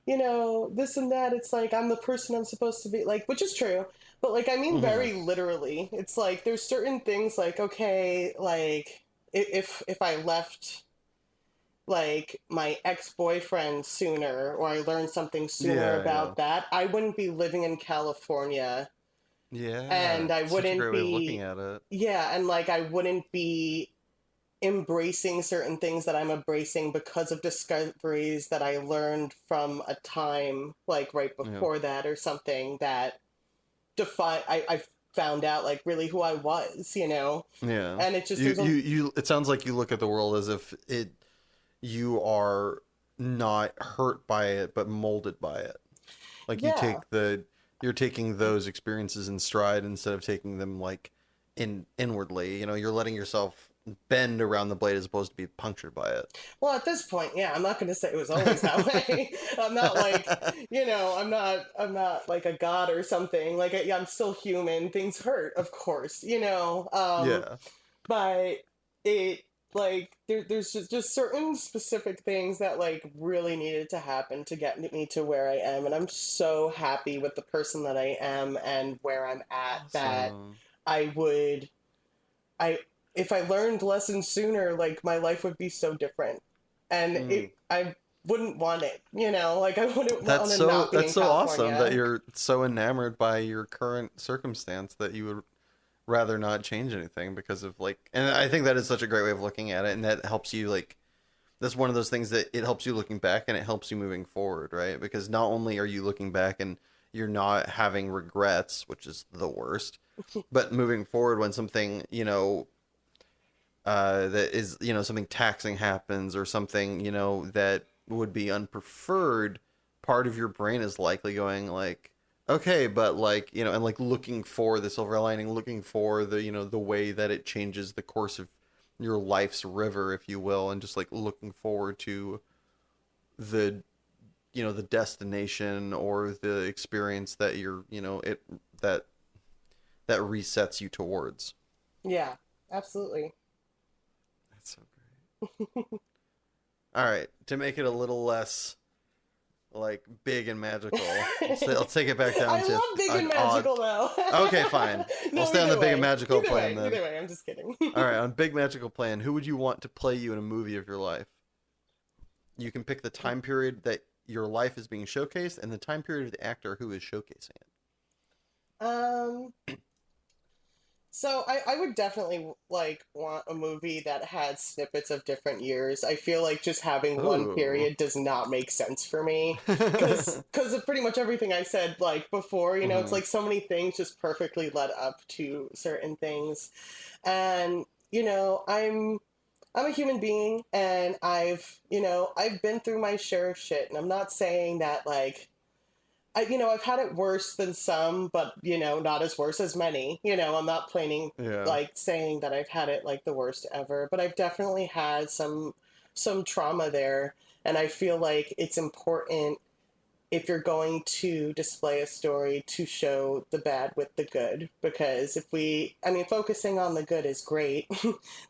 this and that. It's like, I'm the person I'm supposed to be, like, which is true. But, like, I mean, mm-hmm. very literally. It's like, there's certain things, like, okay, like, if I left, like, my ex-boyfriend sooner, or I learned something sooner Yeah, yeah. about that, I wouldn't be living in California, Yeah. and I Such a wouldn't great way of looking be, at it. yeah, and, like, I wouldn't be embracing certain things that I'm embracing because of discoveries that I learned from a time, like, right Yeah. before that, or something that define I found out like really who I was, you know? Yeah. And it just, It sounds like you look at the world as if you are not hurt by it, but molded by it. Like yeah. you're taking those experiences in stride instead of taking them like inwardly. You know, you're letting yourself bend around the blade as opposed to be punctured by it. Well, at this point, yeah, I'm not going to say it was always that way. I'm not like, I'm not like a god or something. Like, yeah, I'm still human. Things hurt, of course, Yeah. but it like there's just certain specific things that like really needed to happen to get me to where I am, and I'm so happy with the person that I am and where I'm at that Awesome. I would I if I learned lessons sooner, like my life would be so different, and Mm. I wouldn't want it, like I wouldn't want to not be That's in so awesome that California. you're so enamored by your current circumstance that you would rather not change anything because of like, and I think that is such a great way of looking at it, and that helps you like, that's one of those things that it helps you looking back and it helps you moving forward, right? Because not only are you looking back and you're not having regrets, which is the worst, but moving forward when something, that is, something taxing happens or something, that would be unpreferred, part of your brain is likely going like, okay, but like, and like looking for the silver lining, looking for the, the way that it changes the course of your life's river, if you will, and just like looking forward to the, the destination or the experience that you're, that that resets you towards. Yeah, absolutely. That's so All right, to make it a little less like big and magical, let's take it back down I to love big and an odd. magical though. Okay, fine. We'll No, stay on the either big and way. magical plan then. Either way, I'm just kidding. All right, on big magical plan, who would you want to play you in a movie of your life? You can pick the time period that your life is being showcased and the time period of the actor who is showcasing it. um So I would definitely like want a movie that had snippets of different years. I feel like just having one Ooh. period does not make sense for me because of pretty much everything I said like before. It's Hmm. like so many things just perfectly led up to certain things, and I'm a human being, and I've been through my share of shit, and I'm not saying that like I've had it worse than some, but not as worse as many. I'm not planning Yeah. like saying that I've had it like the worst ever, but I've definitely had some trauma there, and I feel like it's important if you're going to display a story to show the bad with the good, because I mean, focusing on the good is great.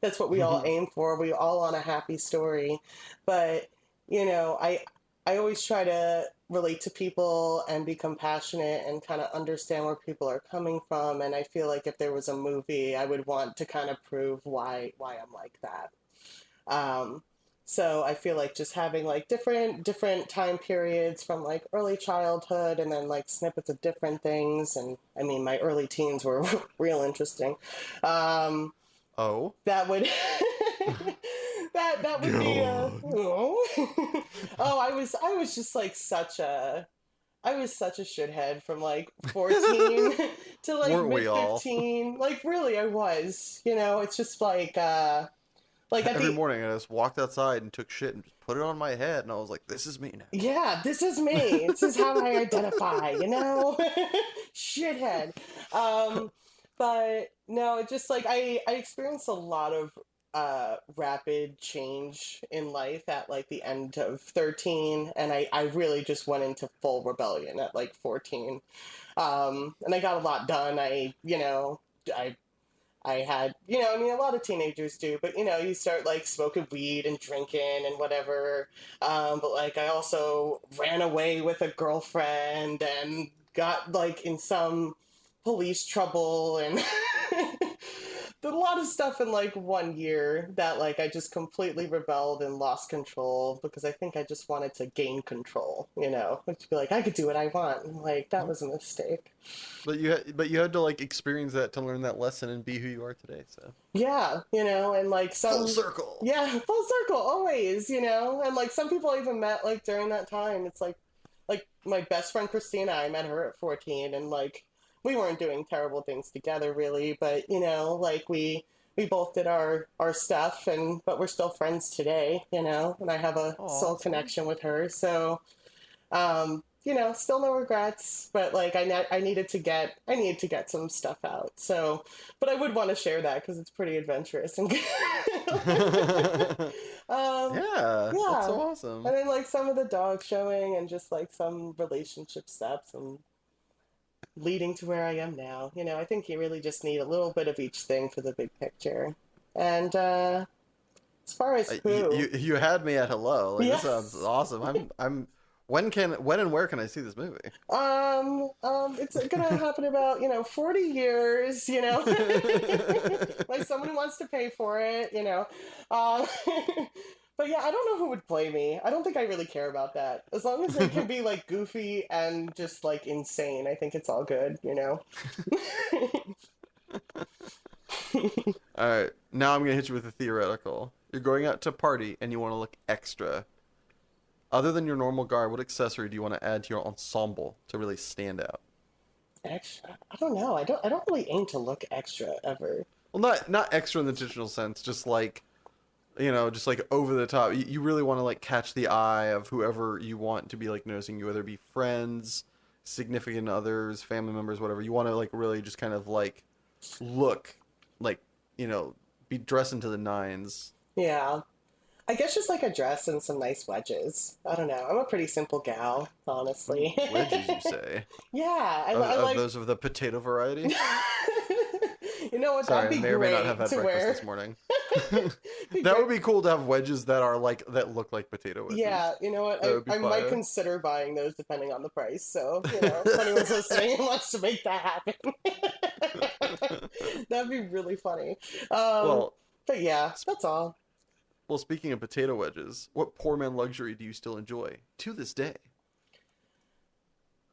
That's what we all aim for. We all want a happy story, but I always try to relate to people and be compassionate and kind of understand where people are coming from. And I feel like if there was a movie, I would want to kind of prove why I'm like that. Um, so I feel like just having like different time periods from like early childhood and then like snippets of different things. And I mean, my early teens were real interesting. Um, Oh. that would that would be God. oh. Oh, I was just like I was such a shithead from like 14 to like Weren't we mid all? 15. Like really I was. It's just like at Every the morning I just walked outside and took shit and just put it on my head, and I was like, "This is me now." yeah, this is me. This is how I identify, shithead. Um, but no, it just like I experienced a lot of rapid change in life at like the end of 13, and I really just went into full rebellion at like 14. And I got a lot done. I had, I mean, a lot of teenagers do, but you start like smoking weed and drinking and whatever. But like, I also ran away with a girlfriend and got like in some police trouble and did a lot of stuff in like 1 year that like I just completely rebelled and lost control because I think I just wanted to gain control, to be like, I could do what I want. And, like, that was a mistake. But you had to like experience that to learn that lesson and be who you are today. So Yeah, and like full circle. yeah, full circle always, and like some people I even met like during that time. It's like my best friend Christina, I met her at 14, and like we weren't doing terrible things together really, but you know, like we both did our stuff, and but we're still friends today, you know, and I have a Oh, soul that's fun. connection with her. So you know, still no regrets, but like I needed to get some stuff out. So, but I would want to share that because it's pretty adventurous and Yeah, that's yeah. so awesome. And then like some of the dog showing and just like some relationship steps and leading to where I am now. You know, I think you really just need a little bit of each thing for the big picture. And as far as who, You had me at hello. Like yeah. this sounds awesome. I'm. When and where can I see this movie? It's gonna happen in about, you know, 40 years, you know, like someone who wants to pay for it, you know. Um, but yeah, I don't know who would play me. I don't think I really care about that. As long as they can be like goofy and just like insane, I think it's all good, you know. All right, now I'm gonna hit you with a theoretical. You're going out to party and you want to look extra. Other than your normal garb, what accessory do you want to add to your ensemble to really stand out? Extra. I don't know. I don't really aim to look extra ever. Well, not extra in the traditional sense, just like just like over the top. You really want to like catch the eye of whoever you want to be like noticing you, whether it be friends, significant others, family members, whatever. You want to like really just kind of like look like be dressed into the nines. Yeah. I guess just like a dress and some nice wedges. I don't know. I'm a pretty simple gal, Ooh, honestly. wedges, you say? Yeah, I Of like. those of the potato variety? You know what? That'd Sorry, I be may or may not have great had to breakfast wear. this morning. Be That great. would be cool to have wedges that are like that look like potato wedges. Yeah, you know what? That would be I might fire. consider buying those depending on the price. So, you know, if anyone's listening and wants to make that happen, that'd be really funny. Um, Well, but yeah, sp- that's all. well, speaking of potato wedges, what poor man luxury do you still enjoy to this day?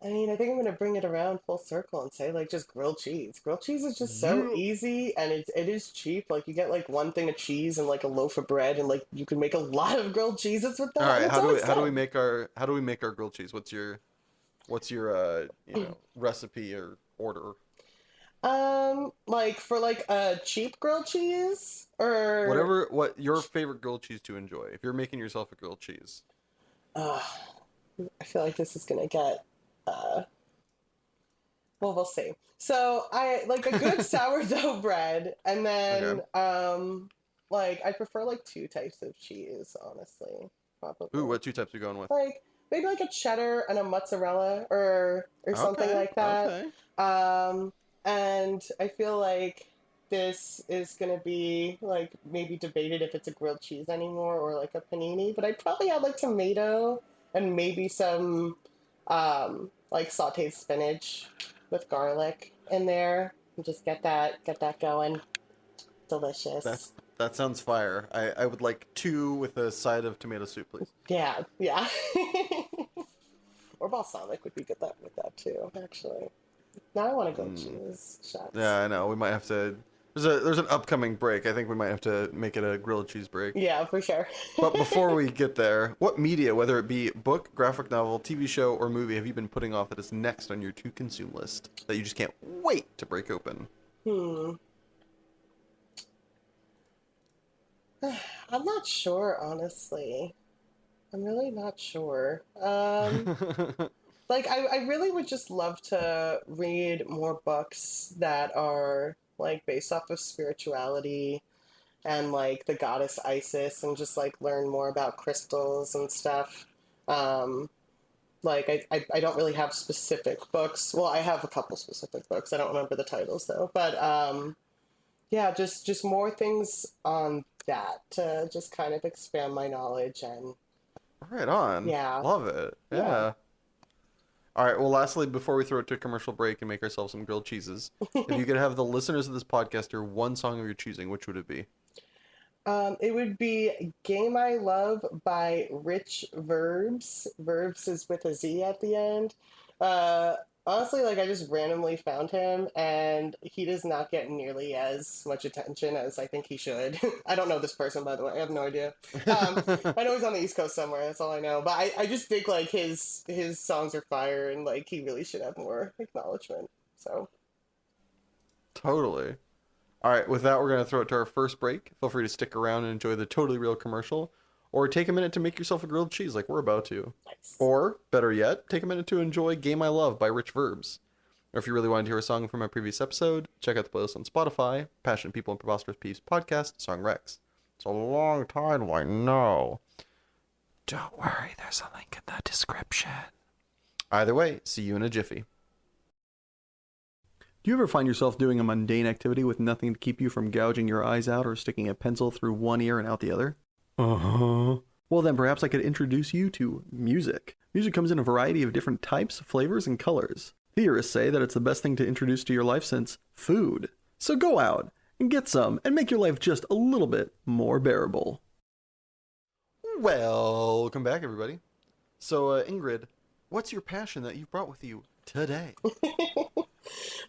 I mean, I think I'm gonna bring it around full circle and say like just grilled cheese. Grilled cheese is just so You. easy and it is cheap. Like you get like one thing of cheese and like a loaf of bread and like you can make a lot of grilled cheeses with All that and right, it's always how do we good. make our grilled cheese? What's your recipe or order? Like for like a cheap grilled cheese or What your favorite grilled cheese to enjoy? If you're making yourself a grilled cheese. uh I feel like this is gonna get uh well, we'll see. So I like a good sourdough bread, and then Okay. like I prefer like two types of cheese, honestly, Ooh, probably. what two types are you going with? Like maybe like a cheddar and a mozzarella or something Okay, like that. okay. Um, and I feel like this is gonna be like maybe debated if it's a grilled cheese anymore or like a panini, but I'd probably add like tomato and maybe some like sauteed spinach with garlic in there and just get that going. That Delicious. that sounds fire. I would like two with a side of tomato soup, please. Yeah, yeah. Or balsamic would be good that with that too, actually. Now I want to go Mm. cheese. Yeah, Shucks. I know. We might have to. There's an upcoming break. I think we might have to make it a grilled cheese break. Yeah, for sure. But before we get there, what media, whether it be book, graphic novel, TV show, or movie, have you been putting off that is next on your to consume list that you just can't wait to break open? Hmm. I'm not sure, honestly. I'm really not sure. Like I really would just love to read more books that are like based off of spirituality and like the goddess Isis and just like learn more about crystals and stuff. Um, like I don't really have specific books. Well, I have a couple specific books. I don't remember the titles though. But yeah, just more things on that to just kind of expand my knowledge and Right on. yeah, Love it. yeah. Yeah. All right. Well, lastly, before we throw it to a commercial break and make ourselves some grilled cheeses, if you could have the listeners of this podcast hear one song of your choosing, which would it be? It would be Game I Love by Rich Verbs. Verbs is with a Z at the end. Uh, Honestly, like I just randomly found him, and he does not get nearly as much attention as I think he should. I don't know this person, by the way. I have no idea. I know he's on the East Coast somewhere. That's all I know. But I just think like his songs are fire, and like he really should have more acknowledgement. So Totally. All right, with that, we're going to throw it to our first break. Feel free to stick around and enjoy the totally real commercial, or take a minute to make yourself a grilled cheese like we're about to. Nice. Or, better yet, take a minute to enjoy Game I Love by Rich Verbs. Or if you really wanted to hear a song from a previous episode, check out the playlist on Spotify, Passionate People and Preposterous Peeves podcast, Song Rex. It's a long title, I know. Don't worry, there's a link in the description. Either way, see you in a jiffy. Do you ever find yourself doing a mundane activity with nothing to keep you from gouging your eyes out or sticking a pencil through one ear and out the other? Uh-huh. Well, then perhaps I could introduce you to music. Music comes in a variety of different types, flavors, and colors. Theorists say that it's the best thing to introduce to your life since food. So go out and get some and make your life just a little bit more bearable. Welcome back, everybody. So, Ingrid, what's your passion that you've brought with you today?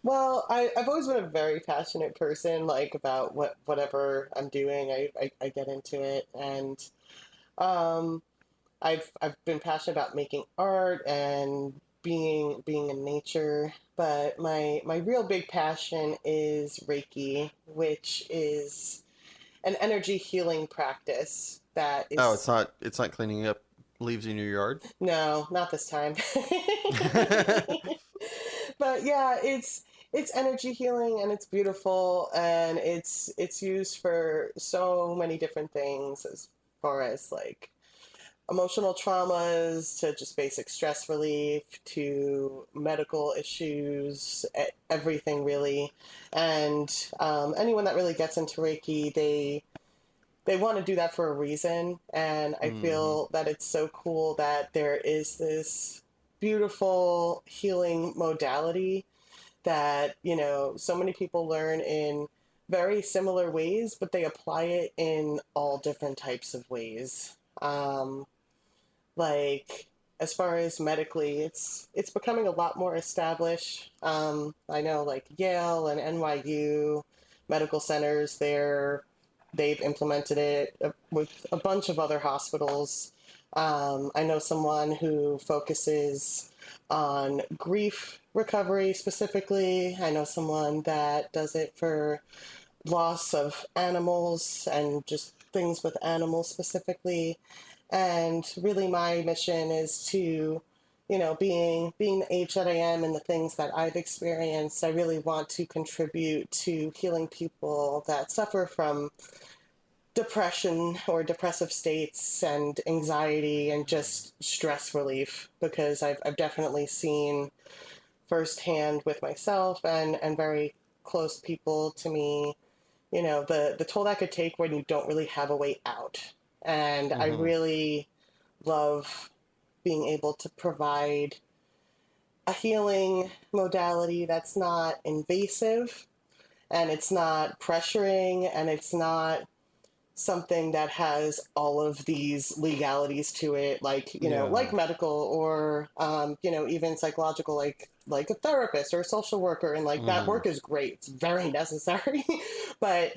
Well, I've always been a very passionate person, like about whatever I'm doing, I get into it, and I've been passionate about making art and being in nature. But my real big passion is Reiki, which is an energy healing practice that is. Oh, it's not cleaning up leaves in your yard? No, not this time. But yeah, it's energy healing and it's beautiful and it's used for so many different things as far as like emotional traumas to just basic stress relief to medical issues, everything really. And anyone that really gets into Reiki, they want to do that for a reason. And I feel that it's so cool that there is this beautiful healing modality that, you know, so many people learn in very similar ways, but they apply it in all different types of ways. Like as far as medically, it's becoming a lot more established. I know like Yale and NYU medical centers, they've implemented it with a bunch of other hospitals. I know someone who focuses on grief recovery specifically. I know someone that does it for loss of animals and just things with animals specifically. And really my mission is to, you know, being the age that I am and the things that I've experienced, I really want to contribute to healing people that suffer from depression or depressive states and anxiety and just stress relief, because I've definitely seen firsthand with myself and very close people to me, you know, the toll that could take when you don't really have a way out. And I really love being able to provide a healing modality that's not invasive and it's not pressuring and it's not something that has all of these legalities to it, like, you know, like medical or, you know, even psychological, like a therapist or a social worker. And like that work is great. It's very necessary. But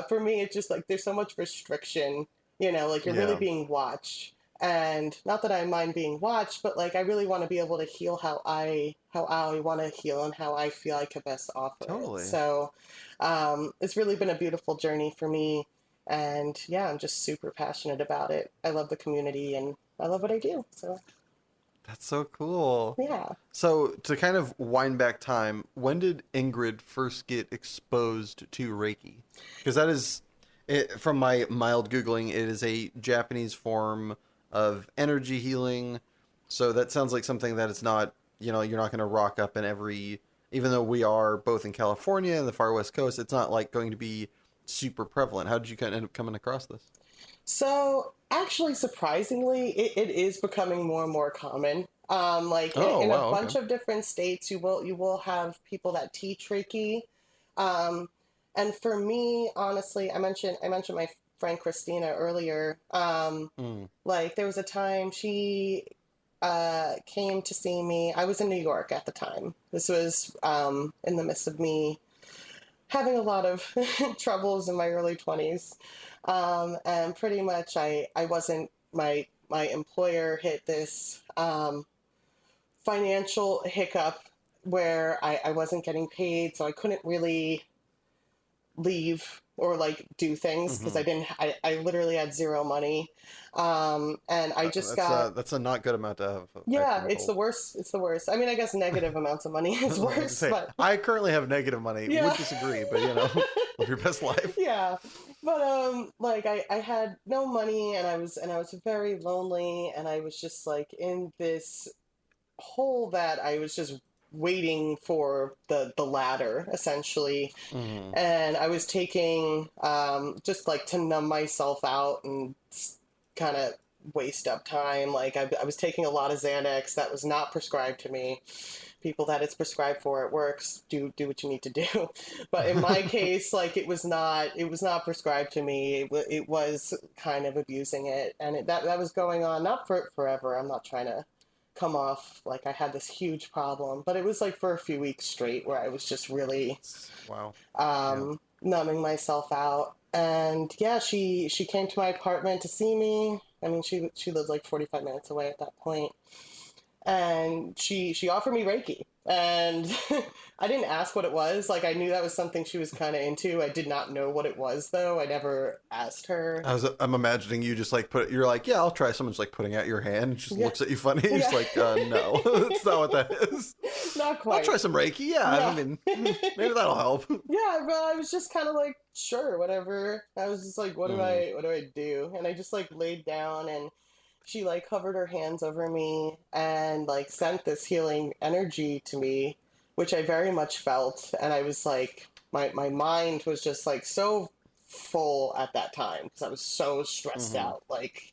for me, it's just like there's so much restriction, you know, like you're really being watched. And not that I mind being watched, but like I really want to be able to heal how I want to heal and how I feel I could best offer it. So it's really been a beautiful journey for me. And yeah, I'm just super passionate about it. I love the community and I love what I do. So that's so cool. Yeah. So to kind of wind back time, when did Ingrid first get exposed to Reiki? Because that is, from my mild Googling, it is a Japanese form of energy healing. So that sounds like something that it's not, you know, you're not going to rock up in every, even though we are both in California and the far West Coast, it's not like going to be super prevalent. How did you kind of end up coming across this? So actually, surprisingly, it is becoming more and more common. Like in a bunch of different states, you will have people that teach Reiki. And for me, honestly, I mentioned my friend Christina earlier. Like there was a time she came to see me. I was in New York at the time. This was in the midst of me having a lot of troubles in my early 20s. And pretty much I wasn't, my employer hit this financial hiccup where I wasn't getting paid, so I couldn't really leave or like do things because Mm-hmm. I literally had zero money. And I just got, That's a not good amount to have, I've yeah, been it's the told. worst. It's the worst. I mean, I guess negative amounts of money I is was gonna worse, say but I currently have negative money. yeah. Would disagree, but live your best life. Yeah. But like I had no money and I was very lonely and I was just like in this hole that I was just waiting for the ladder essentially. Mm-hmm. And I was taking just like to numb myself out and kind of waste up time. Like I was taking a lot of Xanax that was not prescribed to me. People that it's prescribed for, it works. Do what you need to do. But in my case, like it was not prescribed to me. It was kind of abusing it, and that was going on not for forever. I'm not trying to come off like I had this huge problem, but it was like for a few weeks straight where I was just really Wow. Yeah. numbing myself out. And yeah, she came to my apartment to see me. I mean, she lived like 45 minutes away at that point, and she offered me Reiki. And I didn't ask what it was. Like I knew that was something she was kind of into. I did not know what it was though. I never asked her. I'm imagining you just like you're like, yeah, I'll try. Someone's like putting out your hand and just Yeah, looks at you funny. You're just yeah, like, no, that's not what that is. not I'll quite. try some Reiki. Yeah, I Yeah. mean, maybe that'll help. Yeah, but I was just kind of like, sure, whatever. I was just like, Mm, what do I do? And I just like laid down and she like covered her hands over me and like sent this healing energy to me, which I very much felt. And I was like, my mind was just like so full at that time because I was so stressed mm-hmm. out, like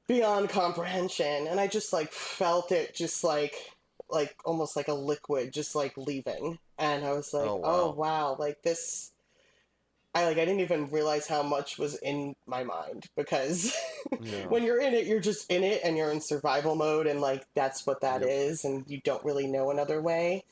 beyond comprehension. And I just like felt it just like almost like a liquid just like leaving. And I was Oh like, oh wow. wow, like this I didn't even realize how much was in my mind because Yeah. when you're in it, you're just in it and you're in survival mode and like that's what that Yep. is and you don't really know another way.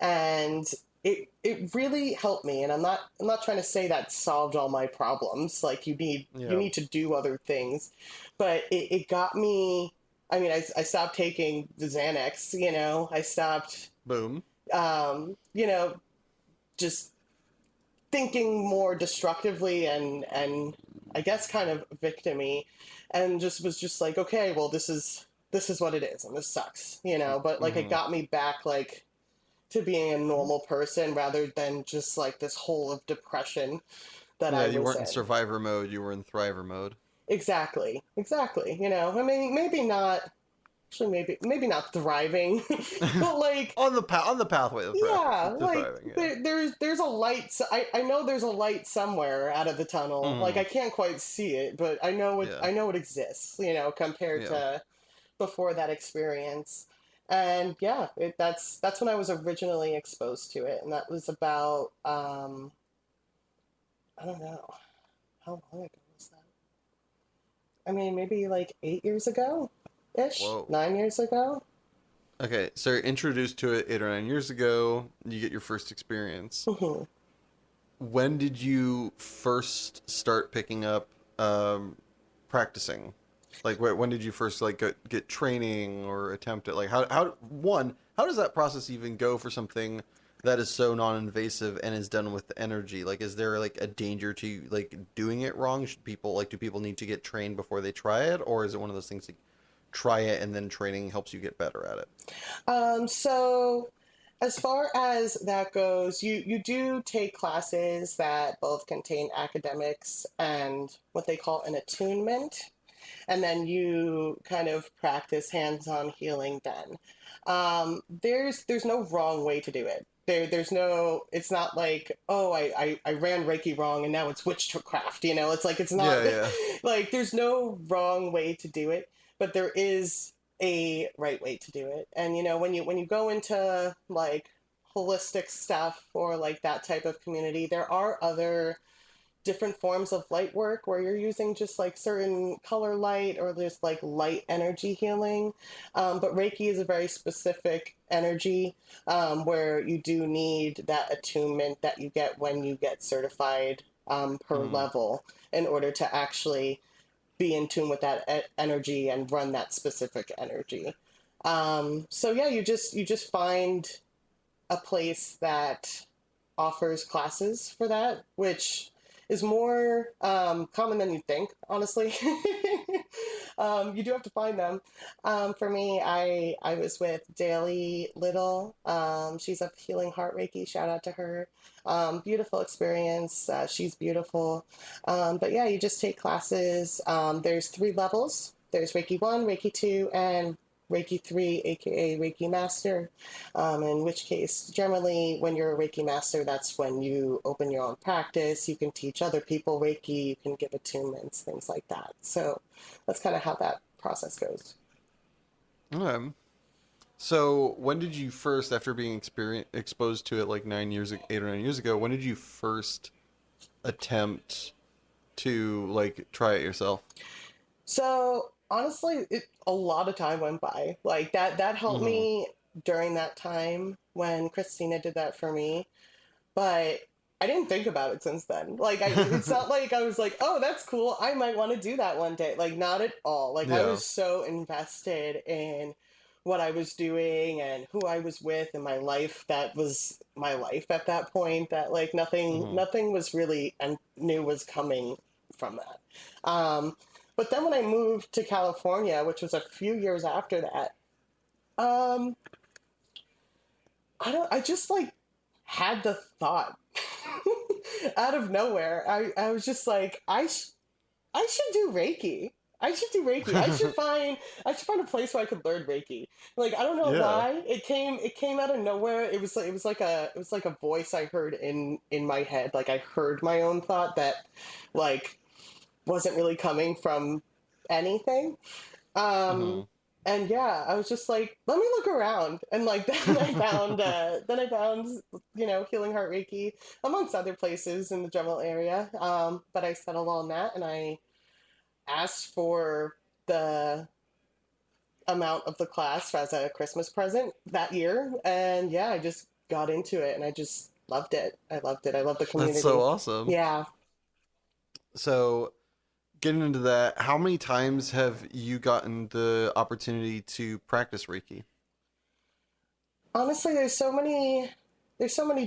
And it really helped me, and I'm not trying to say that solved all my problems. Like you Yeah. need to do other things, but it got me. I mean, I stopped taking the Xanax. You know, I stopped. Boom. You know, just thinking more destructively and I guess kind of victimy, and just was just like, okay, well, this is what it is, and this sucks. You know, but like it Mm-hmm. got me back like to being a Mm-hmm. normal person rather than just like this hole of depression that Yeah, I you was weren't in in. survivor mode. You were in thriver mode. Exactly. Exactly. You know, I mean, maybe not, actually, maybe not thriving, but like, On the pathway of yeah, to like thriving. Yeah. there's a light. I know there's a light somewhere out of the tunnel. Like Mm-hmm. I can't quite see it, but Yeah. I know it exists. You know, compared Yeah. to before that experience. And yeah, that's when I was originally exposed to it, and that was about I don't know how long ago was that. I mean, maybe like 8 years ago, ish, Whoa. 9 years ago. Okay, so you're introduced to it 8 or 9 years ago. You get your first experience. Hmm. When did you first start picking up practicing? Like, when did you first like get training or attempt it? Like, how does that process even go for something that is so non-invasive and is done with energy? Like, is there like a danger to like doing it wrong? Should people like do people need to get trained before they try it, or is it one of those things like try it and then training helps you get better at it? So as far as that goes, you do take classes that both contain academics and what they call an attunement, and then you kind of practice hands-on healing then. There's no wrong way to do it. There's no, it's not like, oh, I ran Reiki wrong and now it's witchcraft, you know, it's like, it's not Yeah, yeah. like, there's no wrong way to do it, but there is a right way to do it. And, you know, when you go into like holistic stuff or like that type of community, there are other different forms of light work where you're using just like certain color light or there's like light energy healing. But Reiki is a very specific energy where you do need that attunement that you get when you get certified per Mm-hmm. level in order to actually be in tune with that energy and run that specific energy. So yeah, you just find a place that offers classes for that, which is more common than you think, honestly. You do have to find them. For me, I was with Daily Little. She's a healing heart Reiki. Shout out to her. Beautiful experience. She's beautiful. But yeah, you just take classes. There's 3 levels. There's Reiki 1, Reiki 2, and Reiki 3, aka Reiki Master. In which case, generally, when you're a Reiki Master, that's when you open your own practice. You can teach other people Reiki, you can give attunements, things like that. So that's kind of how that process goes. Okay. So when did you first, after being exposed to it like 8 or 9 years ago, when did you first attempt to like try it yourself? So honestly, a lot of time went by. Like that helped Mm-hmm. me during that time when Christina did that for me. But I didn't think about it since then. Like it's not like I was like, oh, that's cool. I might want to do that one day. Like not at all. Like I Yeah. was so invested in what I was doing and who I was with in my life. That was my life at that point. That like Mm-hmm. nothing was really and new was coming from that. But then when I moved to California, which was a few years after that, um, I just like had the thought out of nowhere. I was just like, I should do Reiki. I should do Reiki. I should find a place where I could learn Reiki. Like I don't know Yeah. why it came out of nowhere. It was like a voice I heard in my head. Like I heard my own thought that like wasn't really coming from anything. Mm-hmm. And yeah, I was just like, let me look around, and like then I found Healing Heart Reiki amongst other places in the general area. But I settled on that, and I asked for the amount of the class as a Christmas present that year, and yeah, I just got into it, and I just loved it. I loved it. I love the That's so community. awesome. Yeah. So getting into that, how many times have you gotten the opportunity to practice Reiki? Honestly, there's so many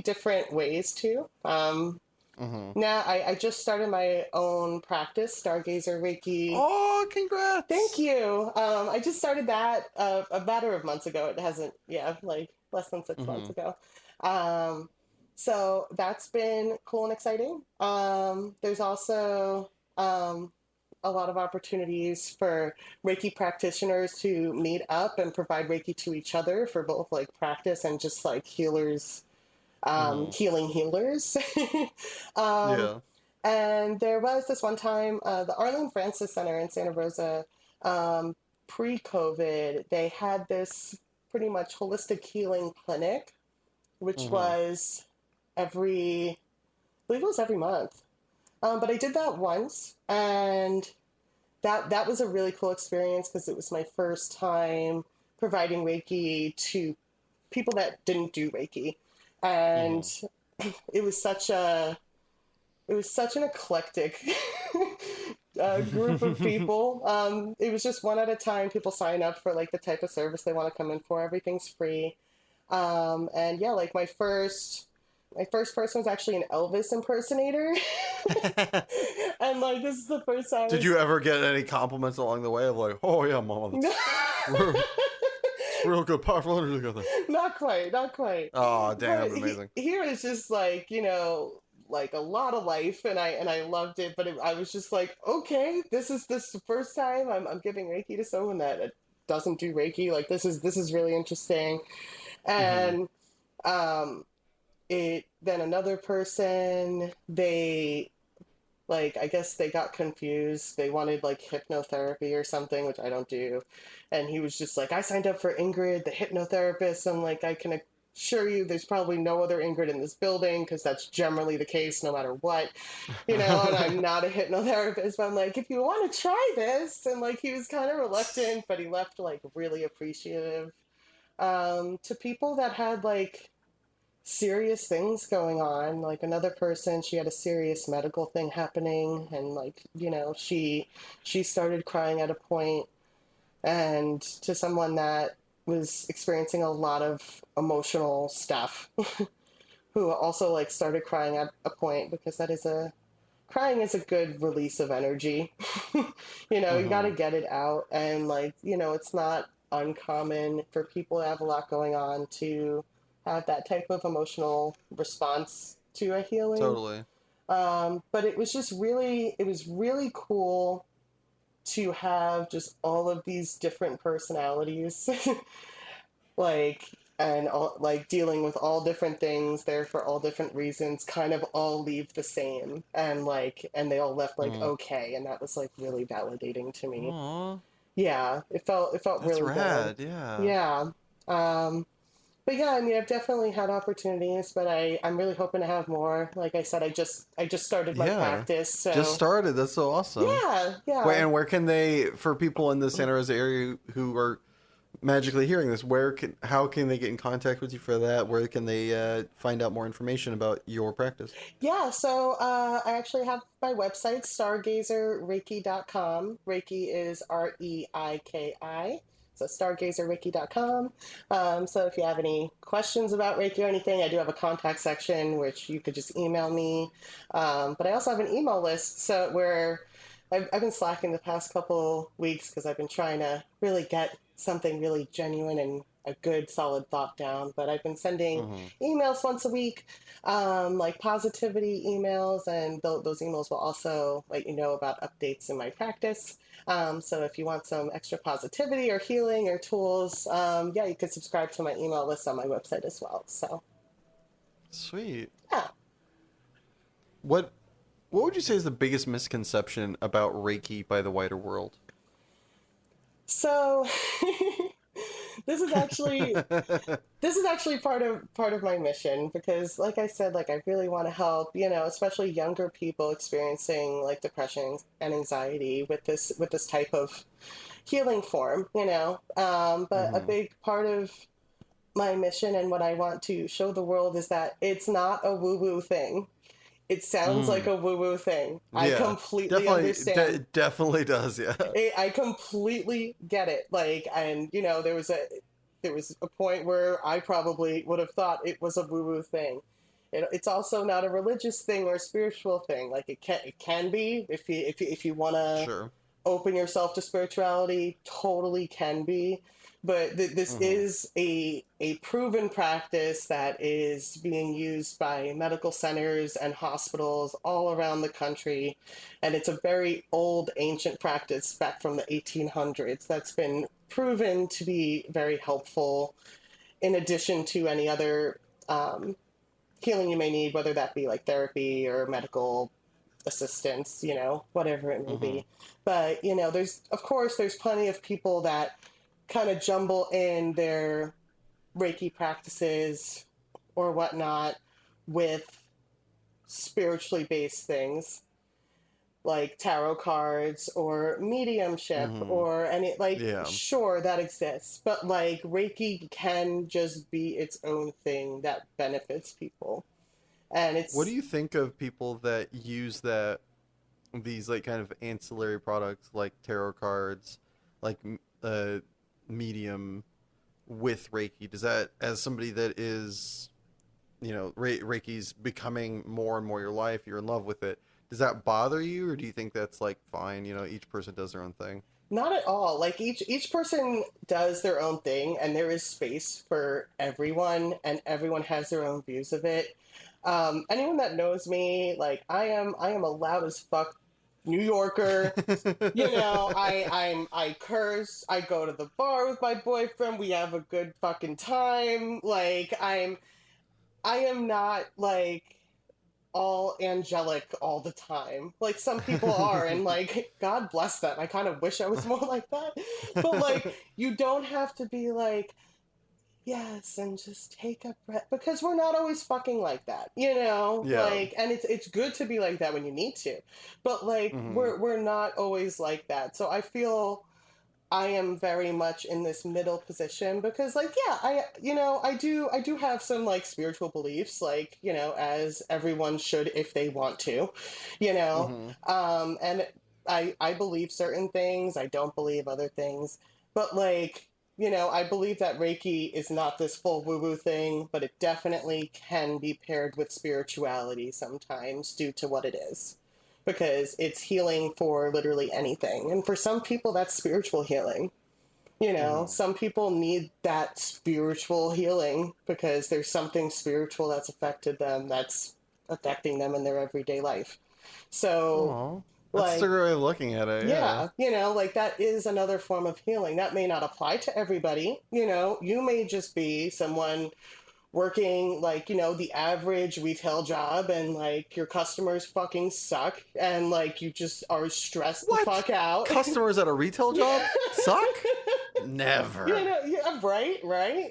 different ways to. Mm-hmm. Now, I just started my own practice, Stargazer Reiki. Oh, Thank congrats! you. I just started that a matter of months ago. It hasn't, yeah, like less than 6 months Mm-hmm. ago. Um, so that's been cool and exciting. There's also a lot of opportunities for Reiki practitioners to meet up and provide Reiki to each other for both like practice and just like healers, Mm-hmm. healing healers. um, Yeah. and there was this one time, the Arlene Francis Center in Santa Rosa, um, pre-COVID, they had this pretty much holistic healing clinic, which Mm-hmm. was I believe it was every month. But I did that once, and that was a really cool experience because it was my first time providing Reiki to people that didn't do Reiki, and Mm-hmm. it was such a it was such an eclectic group of people. It was just one at a time. People sign up for like the type of service they want to come in for. Everything's free. And yeah, like my first person was actually an Elvis impersonator, and like this is the first time I Did was. you ever get any compliments along the way of like, oh yeah, mama, it's real good, powerful energy together. Not quite, not quite. Oh dang, But that'd be amazing. he was just like, like a lot of life, and I loved it. But I was just like, okay, this is the first time I'm giving Reiki to someone that doesn't do Reiki. Like this is really interesting. Mm-hmm. And um, it then another person, they like I guess they got confused. They wanted like hypnotherapy or something, which I don't do. And he was just like, I signed up for Ingrid, the hypnotherapist. I'm like, I can assure you there's probably no other Ingrid in this building because that's generally the case no matter what, and I'm not a hypnotherapist. But I'm like, if you want to try this, and like he was kind of reluctant, but he left like really appreciative. To people that had like serious things going on. Like another person, she had a serious medical thing happening, and like she started crying at a point. And to someone that was experiencing a lot of emotional stuff, who also like started crying at a point, because that is a crying is a good release of energy. You got to Mm-hmm. get it out. And like, it's not uncommon for people to have a lot going on to have that type of emotional response to a healing. Totally. But it was really cool to have just all of these different personalities, like, and all, like dealing with all different things there for all different reasons, kind of all leave the same, and like, and they all left like Mm. okay, and that was like really validating to me. Aw, Yeah, it felt that's really good. rad. Yeah. Yeah. um but yeah, I mean, I've definitely had opportunities, but I'm really hoping to have more. Like I said, I just started my Yeah. practice, Just so started. That's so awesome. yeah, Where yeah. and where can they, for people in the Santa Rosa area who are magically hearing this, how can they get in contact with you for that? Where can they find out more information about your practice? Yeah, so I actually have my website, stargazerreiki.com. Reiki is Reiki. So stargazerreiki.com. So if you have any questions about Reiki or anything, I do have a contact section, which you could just email me. But I also have an email list, so where I've been slacking the past couple weeks because I've been trying to really get something really genuine and a good solid thought down. But I've been sending Mm-hmm. emails once a week, like positivity emails, and those emails will also let you know about updates in my practice. So if you want some extra positivity or healing or tools, yeah, you could subscribe to my email list on my website as well. So Sweet. yeah. What What would you say is the biggest misconception about Reiki by the wider world? So this is actually this is actually part of my mission, because like I said, like I really want to help, especially younger people experiencing like depression and anxiety with this type of healing form. But a Mm-hmm. big part of my mission and what I want to show the world is that it's not a woo woo thing. It sounds like Mm. a woo woo thing. I Yeah. completely Definitely. understand. It definitely does. Yeah. I completely get it. Like, and there was a point where I probably would have thought it was a woo woo thing. It's also not a religious thing or a spiritual thing. Like it can be, if you want to Sure. open yourself to spirituality, totally can be. But this Mm-hmm. is a proven practice that is being used by medical centers and hospitals all around the country. And it's a very old, ancient practice back from the 1800s that's been proven to be very helpful, in addition to any other um, healing you may need, whether that be like therapy or medical assistance, whatever it may Mm-hmm. be. But, there's plenty of people that kind of jumble in their Reiki practices or whatnot with spiritually based things like tarot cards or mediumship Mm-hmm. or any, like, Yeah. sure, that exists, but like Reiki can just be its own thing that benefits people. And What do it's you think of people that use these like kind of ancillary products like tarot cards, like medium with Reiki? Does that, as somebody that is, Reiki's becoming more and more your life, you're in love with it, does that bother you, or do you think that's like fine? Each person does their own thing. not at all. Like each person does their own thing, and there is space for everyone, and everyone has their own views of it. Anyone that knows me, like I am a loud as fuck New Yorker. I curse. I go to the bar with my boyfriend. We have a good fucking time. Like I am not like all angelic all the time. Like some people are, and like God bless them. I kind of wish I was more like that. But like you don't have to be like, yes, and just take a breath, because we're not always fucking like that, Yeah. like, and it's good to be like that when you need to, but like Hmm. we're not always like that. So I feel I am very much in this middle position, because like, yeah, I do have some like spiritual beliefs, like, as everyone should if they want to, you know Hmm. and I believe certain things, I don't believe other things. But like, I believe that Reiki is not this full woo woo thing, but it definitely can be paired with spirituality sometimes due to what it is. Because it's healing for literally anything. And for some people, that's spiritual healing. Hmm. Some people need that spiritual healing because there's something spiritual that's affected them, that's affecting them in their everyday life. So, Oh, that's the like, way of looking at it. Yeah. yeah, like that is another form of healing. That may not apply to everybody. You may just be someone working like, the average retail job and like your customers fucking suck and like you just are stressed the What? fuck out. Customers at a retail job suck? Never. Yeah, right, right,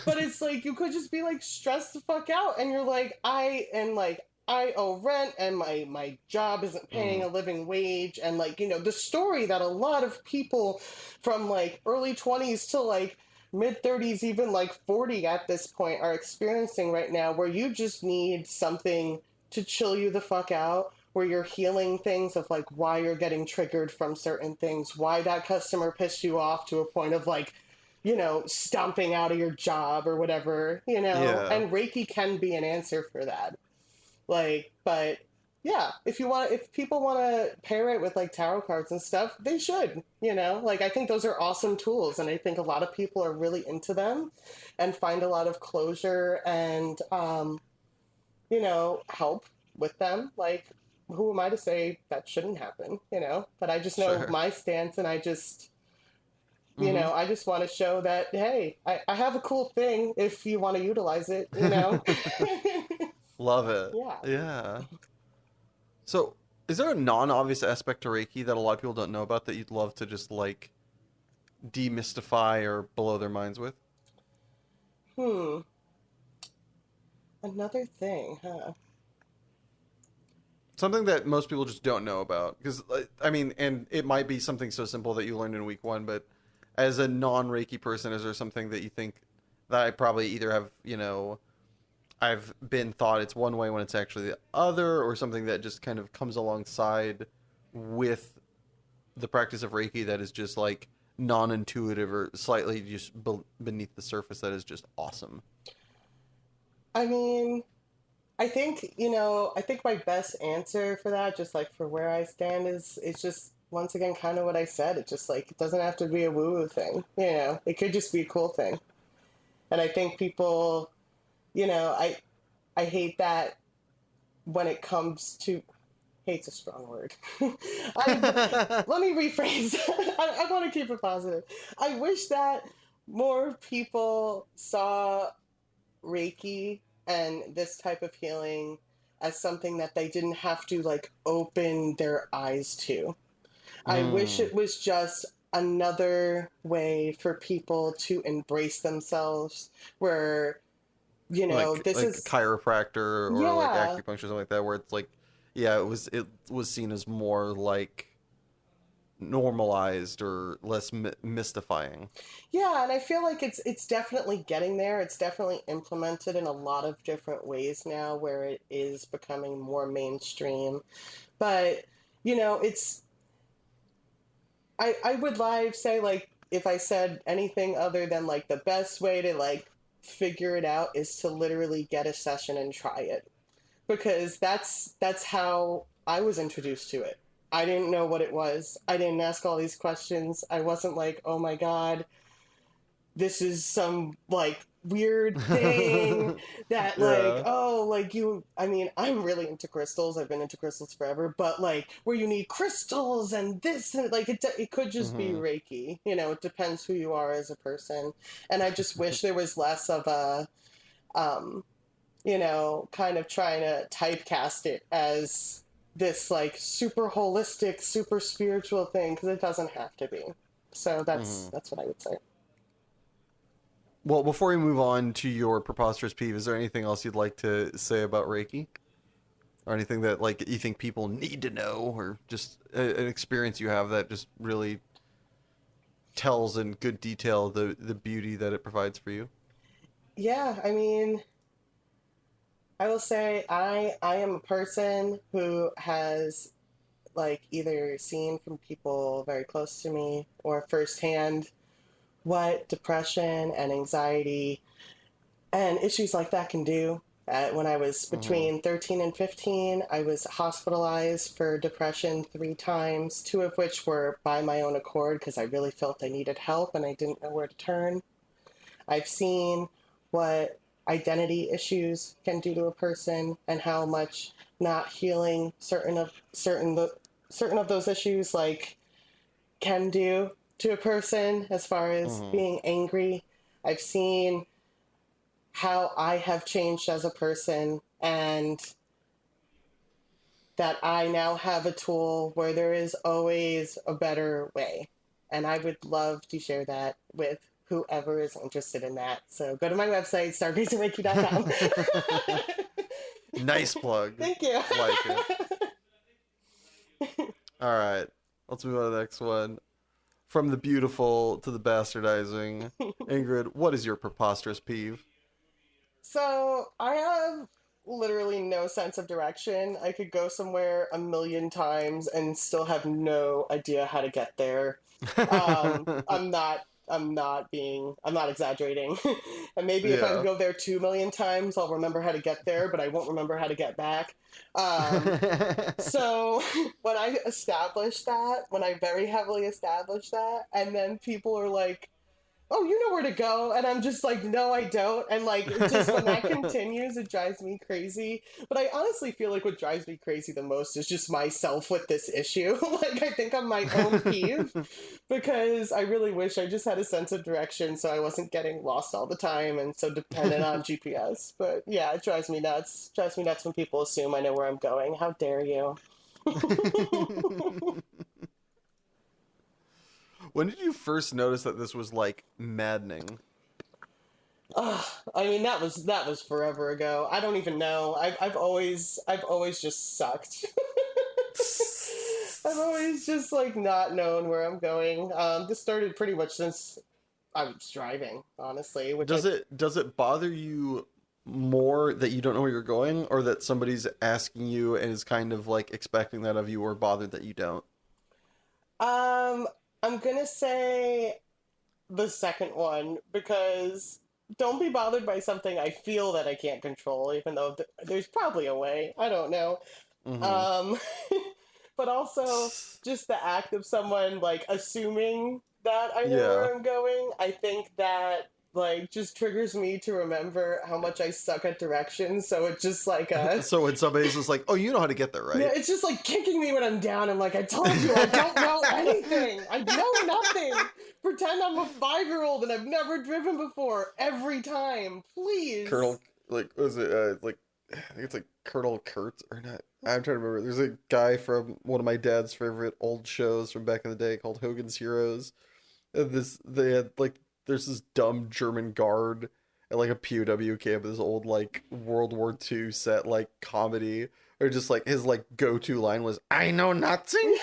but it's like you could just be like stressed the fuck out and you're like I owe rent and my job isn't paying Mm. a living wage and like the story that a lot of people from like early 20s to like mid 30s, even like 40 at this point, are experiencing right now, where you just need something to chill you the fuck out, where you're healing things of like why you're getting triggered from certain things, why that customer pissed you off to a point of like, stomping out of your job or whatever, Yeah. and Reiki can be an answer for that. Like, but yeah, if people want to pair it with like tarot cards and stuff, they should, like I think those are awesome tools. And I think a lot of people are really into them and find a lot of closure and, help with them. Like, who am I to say that shouldn't happen, But I just know Sure. my stance and Hmm. I just want to show that, hey, I have a cool thing if you want to utilize it, Love it. Yeah. Yeah. So, is there a non-obvious aspect to Reiki that a lot of people don't know about that you'd love to just like demystify or blow their minds with? Hmm. Another thing, huh? Something that most people just don't know about. Because, I mean, and it might be something so simple that you learned in week one, but as a non-Reiki person, is there something that you think that I probably either have, I've been thought it's one way when it's actually the other, or something that just kind of comes alongside with the practice of Reiki that is just like non-intuitive or slightly just beneath the surface that is just awesome? I mean, I think my best answer for that, just like for where I stand, is it's just once again kind of what I said. It's just like it doesn't have to be a woo-woo thing, It could just be a cool thing. And I think people, I hate that when it comes to hate's a strong word. Let me rephrase. I want to keep it positive. I wish that more people saw Reiki and this type of healing as something that they didn't have to like open their eyes to. I wish Mm. it was just another way for people to embrace themselves where, this Like is, chiropractor or like yeah, acupuncture, something like that, where it's like, yeah, it was seen as more like normalized or less mystifying. yeah, and I feel like it's definitely getting there. It's definitely implemented in a lot of different ways now where it is becoming more mainstream. But, it's I would like say like if I said anything other than like the best way to like figure it out is to literally get a session and try it because that's how I was introduced to it. I didn't know what it was. I didn't ask all these questions. I wasn't like, "Oh my god, this is some like weird thing that like Yeah. oh like you I mean I'm really into crystals. I've been into crystals forever, but like where you need crystals and this and like it could just be Hmm. Reiki. It depends who you are as a person. And I just wish there was less of a um kind of trying to typecast it as this like super holistic, super spiritual thing because it doesn't have to be. So that's Hmm. that's what I would say. Well, before we move on to your preposterous peeve, is there anything else you'd like to say about Reiki? Or anything that like you think people need to know, or just an experience you have that just really tells in good detail the beauty that it provides for you? Yeah, I mean, I will say I am a person who has like either seen from people very close to me or firsthand what depression and anxiety and issues like that can do. When I was Mm-hmm. between 13 and 15, I was hospitalized for depression 3 times, two of which were by my own accord because I really felt I needed help and I didn't know where to turn. I've seen what identity issues can do to a person and how much not healing certain of those issues like can do to a person as far as Mm-hmm. being angry. I've seen how I have changed as a person and that I now have a tool where there is always a better way. And I would love to share that with whoever is interested in that. So go to my website, stargazereiki.com. Nice plug. Thank you. Like it. All right. Let's move on to the next one. From the beautiful to the bastardizing. Ingrid, what is your preposterous peeve? So I have literally no sense of direction. I could go somewhere a million times and still have no idea how to get there. I'm not exaggerating. And maybe if I Yeah. go there 2 million times, I'll remember how to get there, but I won't remember how to get back. Um, so when I very heavily established that, and then people are like, oh, you know where to go. And I'm just like, no, I don't. And like, it just when that continues, it drives me crazy. But I honestly feel like what drives me crazy the most is just myself with this issue. Like, I think I'm my own peeve because I really wish I just had a sense of direction so I wasn't getting lost all the time and so dependent on GPS. But yeah, it drives me nuts. It drives me nuts when people assume I know where I'm going. How dare you? When did you first notice that this was like maddening? Ugh, I mean that was forever ago. I don't even know. I've always just sucked. I've always just like not known where I'm going. This started pretty much since I was driving, honestly, which I Does it bother you more that you don't know where you're going, or that somebody's asking you and is kind of like expecting that of you, or bothered that you don't? um I'm gonna say the second one because don't be bothered by something I feel that I can't control, even though there's probably a way. I don't know. Mm-hmm. Um, but also just the act of someone like assuming that I know Yeah. where I'm going. I think that like just triggers me to remember how much I suck at directions. So it's just like a So when somebody's just like, "Oh, you know how to get there, yeah, right?" it's just like kicking me when I'm down. I'm like, I told you, I don't know anything. I know nothing. Pretend I'm a 5-year-old and I've never driven before every time. Please. Colonel, like, was it like, I think it's like Colonel Kurtz or not? I'm trying to remember. There's a guy from one of my dad's favorite old shows from back in the day called Hogan's Heroes. And they had like, there's this dumb German guard at like a POW camp. This old like World War II set like comedy, or just like his like go-to line was, "I know nothing."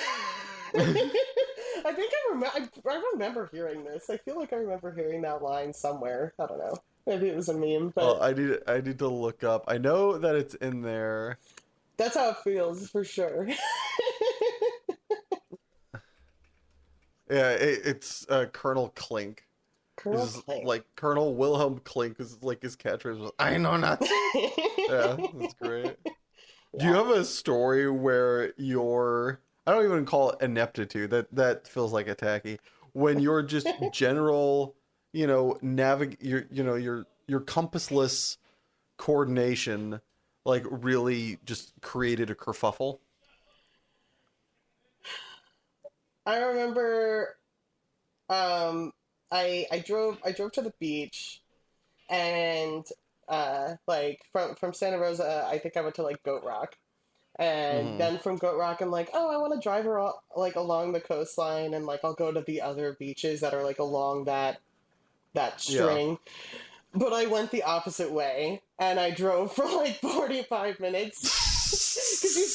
I think I remember hearing this. I feel like I remember hearing that line somewhere. I don't know. Maybe it was a meme, Oh, but I need to look up. I know that it's in there. that's how it feels for sure. Yeah, it's Colonel Klink. Colonel Is Clank. like Colonel Wilhelm Klink is like his catchphrase was, "I know nothing." Yeah, that's great. Do you Yeah. have a story where your, I don't even call it ineptitude. That feels like a tacky. When you're just general, your compassless coordination like really just created a kerfuffle. I remember um I drove to the beach and like from Santa Rosa I think I went to like Goat Rock. And Mm-hmm. then from Goat Rock, I'm like, oh, I want to drive like along the coastline, and like I'll go to the other beaches that are like along that Yeah. string. But I went the opposite way, and I drove for like 45 minutes because you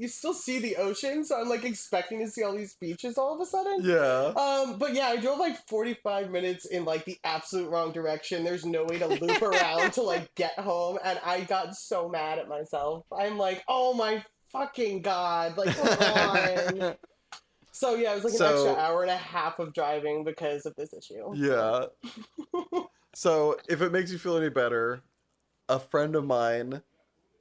still see the ocean. So I'm like expecting to see all these beaches all of a sudden. Yeah. But yeah, I drove like 45 minutes in like the absolute wrong direction. There's no way to loop around to like get home, and I got so mad at myself. I'm like, oh my fucking god, like come on. So yeah, it was like an extra So hour and a half of driving because of this issue. yeah. So if it makes you feel any better, a friend of mine,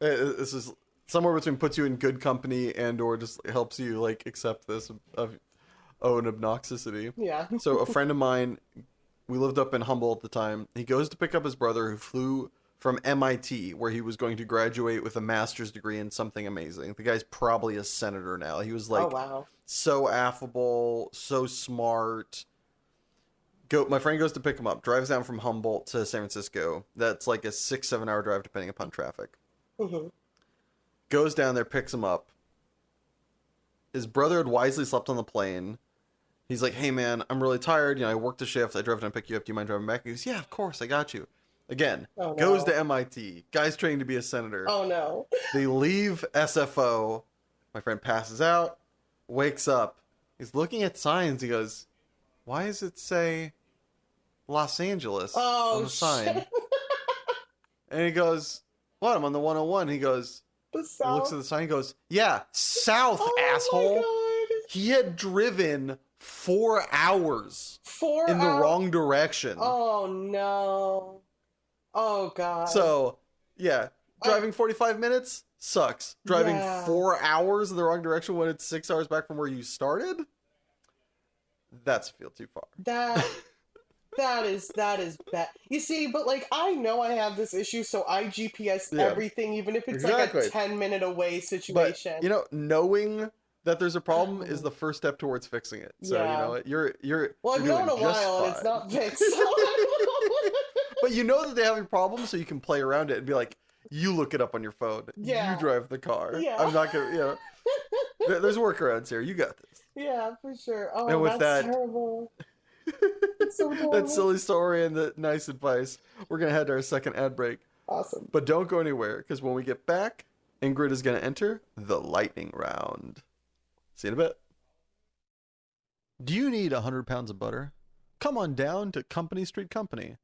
this is somewhere between puts you in good company and or just helps you like accept this of own obnoxicity. Yeah. So a friend of mine, we lived up in Humboldt at the time. He goes to pick up his brother who flew from MIT, where he was going to graduate with a master's degree in something amazing. The guy's probably a senator now. He was Oh like wow. so affable, so smart. My friend goes to pick him up, drives down from Humboldt to San Francisco. That's like a 6-7 hour drive depending upon traffic. Hmm. Goes down there, picks him up. His brother had wisely slept on the plane. He's like, hey man, I'm really tired. I worked a shift. I drove down to pick you up. Do you mind driving back? He goes, yeah, of course. I got you. Again, Oh, no. goes to MIT. Guy's training to be a senator. Oh no. They leave SFO. My friend passes out, wakes up. He's looking at signs. He goes, why does it say Los Angeles on the sign? And he goes, what? I'm on the 101. He goes, The he south. looks at the sign. He goes, yeah, south, Oh asshole. my God. He had driven 4 hours 4 in the hours. wrong direction. Oh no. Oh god. So, yeah, driving 45 minutes sucks. Driving Yeah. 4 hours in the wrong direction when it's 6 hours back from where you started? That's a feel too far. That is bad. You see, but like I know I have this issue, so I GPS Yeah. everything, even if it's Exactly. like a 10-minute away But, situation. knowing that there's a problem is the first step towards fixing it. So, Yeah. you're Well, I've you're known doing a just while and fine. it's not fixed. But you know that they have a problem, so you can play around it and be like, you look it up on your phone. Yeah. You drive the car. Yeah. I'm not going to, there's workarounds here. You got this. Yeah, for sure. Oh, And with that's that- terrible. It's so terrible. That silly story and the nice advice. We're going to head to our second ad break. Awesome. But don't go anywhere, because when we get back, Ingrid is going to enter the lightning round. See you in a bit. Do you need 100 pounds of butter? Come on down to Company Street Company.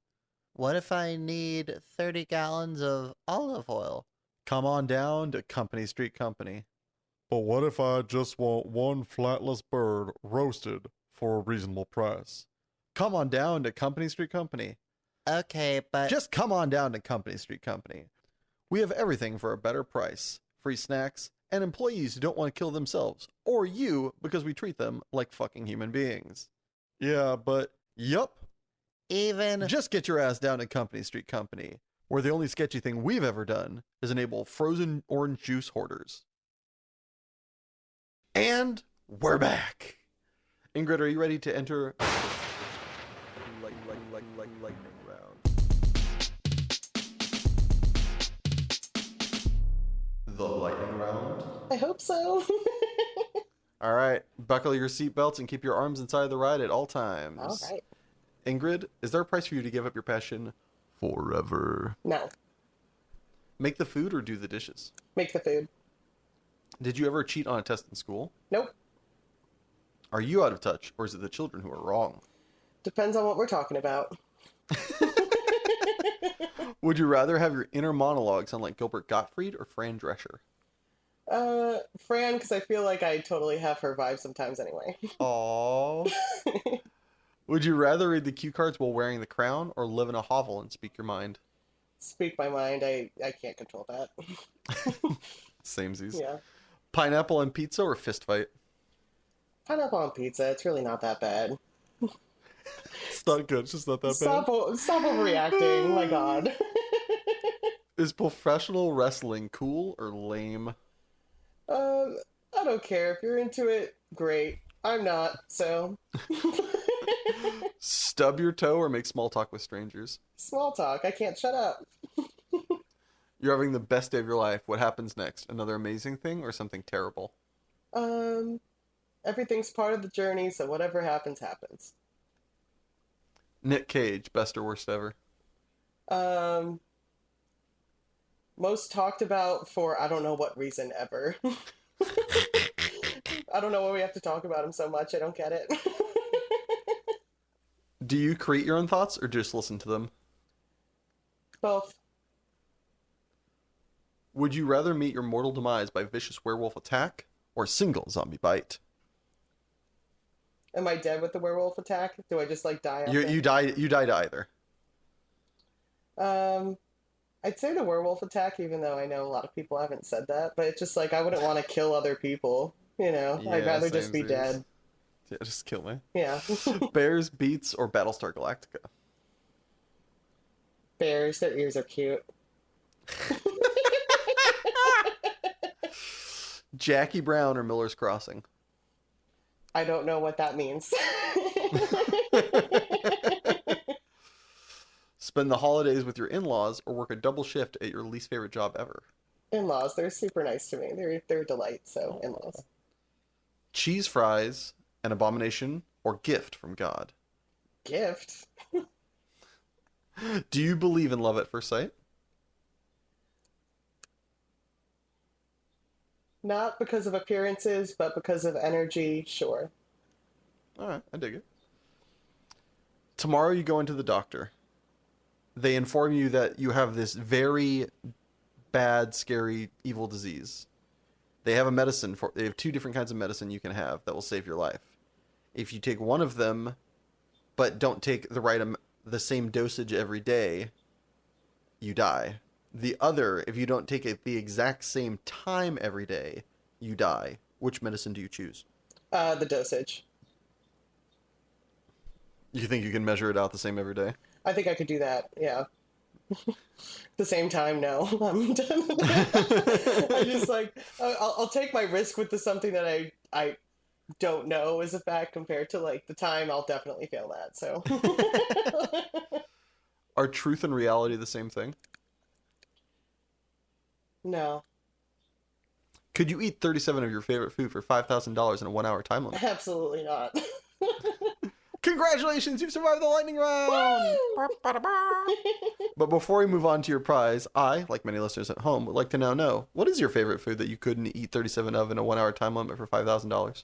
What if I need 30 gallons of olive oil? Come on down to Company Street Company. But what if I just want one flatless bird roasted for a reasonable price? Come on down to Company Street Company. Okay, but Just come on down to Company Street Company. We have everything for a better price, free snacks, and employees who don't want to kill themselves, or you, because we treat them like fucking human beings. Yeah, but, yup, even just get your ass down to Company Street Company, where the only sketchy thing we've ever done is enable frozen orange juice hoarders. And we're back. Ingrid, are you ready to enter lightning round? The lightning round. I hope so. All right, buckle your seatbelts and keep your arms inside the ride at all times. All right. Ingrid, is there a price for you to give up your passion forever? No. Make the food or do the dishes? Make the food. Did you ever cheat on a test in school? Nope. Are you out of touch, or is it the children who are wrong? Depends on what we're talking about. Would you rather have your inner monologue sound like Gilbert Gottfried or Fran Drescher? Fran, because I feel like I totally have her vibe sometimes anyway. Aww. Would you rather read the cue cards while wearing the crown or live in a hovel and speak your mind? Speak my mind. I can't control that. Samesies. Yeah. Pineapple on pizza or fist fight? Pineapple on pizza. It's really not that bad. It's not good. It's just not that Stop overreacting. My God. bad. Is professional wrestling cool or lame? I don't care. If you're into it, great. I'm not, so. Stub your toe or make small talk with strangers? Small talk. I can't shut up. You're having the best day of your life. What happens next? Another amazing thing or something terrible? Everything's part of the journey, so whatever happens, happens. Nick Cage, best or worst ever? Most talked about for I don't know what reason ever. I don't know why we have to talk about him so much. I don't get it. Do you create your own thoughts or just listen to them? Both. Would you rather meet your mortal demise by vicious werewolf attack or single zombie bite? Am I dead with the werewolf attack? Do I just like die You after? you die you die to either. Um, I'd say the werewolf attack, even though I know a lot of people haven't said that. But it's just like I wouldn't want to kill other people. You know, I'd Yeah, rather just same be Zeus. dead. Yeah, just kill me. Yeah. Bears, Beats, or Battlestar Galactica? Bears, their ears are cute. Jackie Brown or Miller's Crossing? I don't know what that means. Spend the holidays with your in-laws or work a double shift at your least favorite job ever? In-laws, they're super nice to me. They're a delight. So in-laws. Cheese fries, an abomination, or gift from God? Gift. Do you believe in love at first sight? Not because of appearances, but because of energy. Sure. All right, I dig it. Tomorrow you go into the doctor. They inform you that you have this very bad, scary, evil disease. They have a medicine for. They have two different kinds of medicine you can have that will save your life. If you take one of them, but don't take the same dosage every day, you die. The other, if you don't take it the exact same time every day, you die. Which medicine do you choose? The dosage. You think you can measure it out the same every day? I think I could do that. Yeah. At the same time, no. I'm done with that. I just like I'll take my risk with something that I don't know is a fact compared to like the time. I'll definitely fail that. So. Are truth and reality the same thing? No, Could you eat 37 of your favorite food for $5,000 in a 1 hour time limit? absolutely not. Congratulations, you've survived the lightning round! But before we move on to your prize, I, like many listeners at home, would like to now know, what is your favorite food that you couldn't eat 37 of in a 1 hour time limit for $5,000?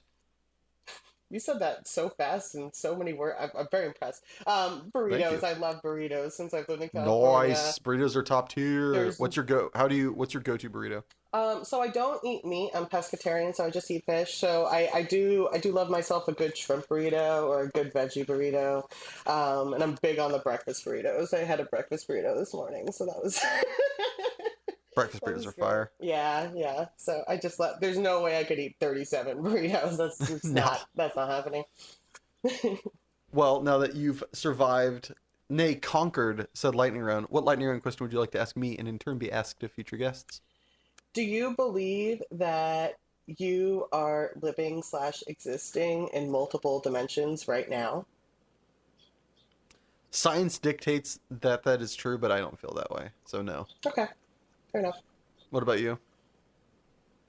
You said that so fast and so many words. I'm very impressed. Thank Burritos. you. I love burritos since I've lived in California. Nice. Burritos are top tier. There's- What's your go-to burrito? So I don't eat meat. I'm pescatarian, so I just eat fish. So I do love myself a good shrimp burrito or a good veggie burrito. And I'm big on the breakfast burritos. I had a breakfast burrito this morning, so that was Breakfast that burritos was are good. fire. Yeah. So I just there's no way I could eat 37 burritos. That's just No. that's not happening. Well, now that you've survived, nay, conquered said lightning round, what lightning round question would you like to ask me and in turn be asked of future guests? Do you believe that you are living/existing in multiple dimensions right now? Science dictates that is true, but I don't feel that way, so no. Okay, fair enough. What about you?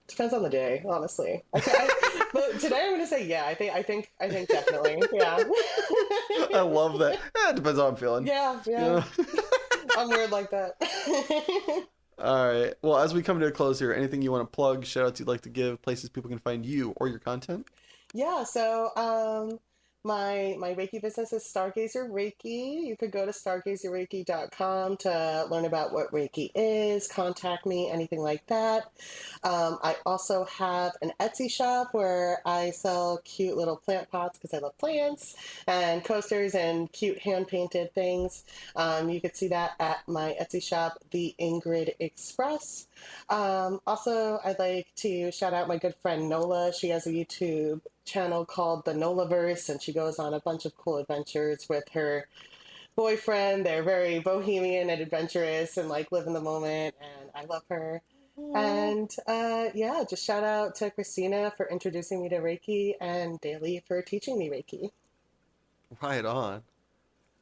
Depends on the day, honestly. But today I'm gonna say yeah. I think definitely. Yeah. I love that. It depends how I'm feeling. Yeah. I'm weird like that. All right. Well, as we come to a close here, anything you want to plug, shout outs you'd like to give, places people can find you or your content? Yeah, so my Reiki business is Stargazer Reiki. You could go to stargazerreiki.com to learn about what Reiki is, contact me, anything like that. I also have an Etsy shop where I sell cute little plant pots because I love plants, and coasters and cute hand-painted things. You could see that at my Etsy shop, the INGRID Express. Also, I'd like to shout out my good friend Nola. She has a YouTube channel called the Nolaverse, and she goes on a bunch of cool adventures with her boyfriend. They're very bohemian and adventurous and like live in the moment, and I love her. And yeah, just shout out to Christina for introducing me to Reiki and Daly for teaching me Reiki. Right on.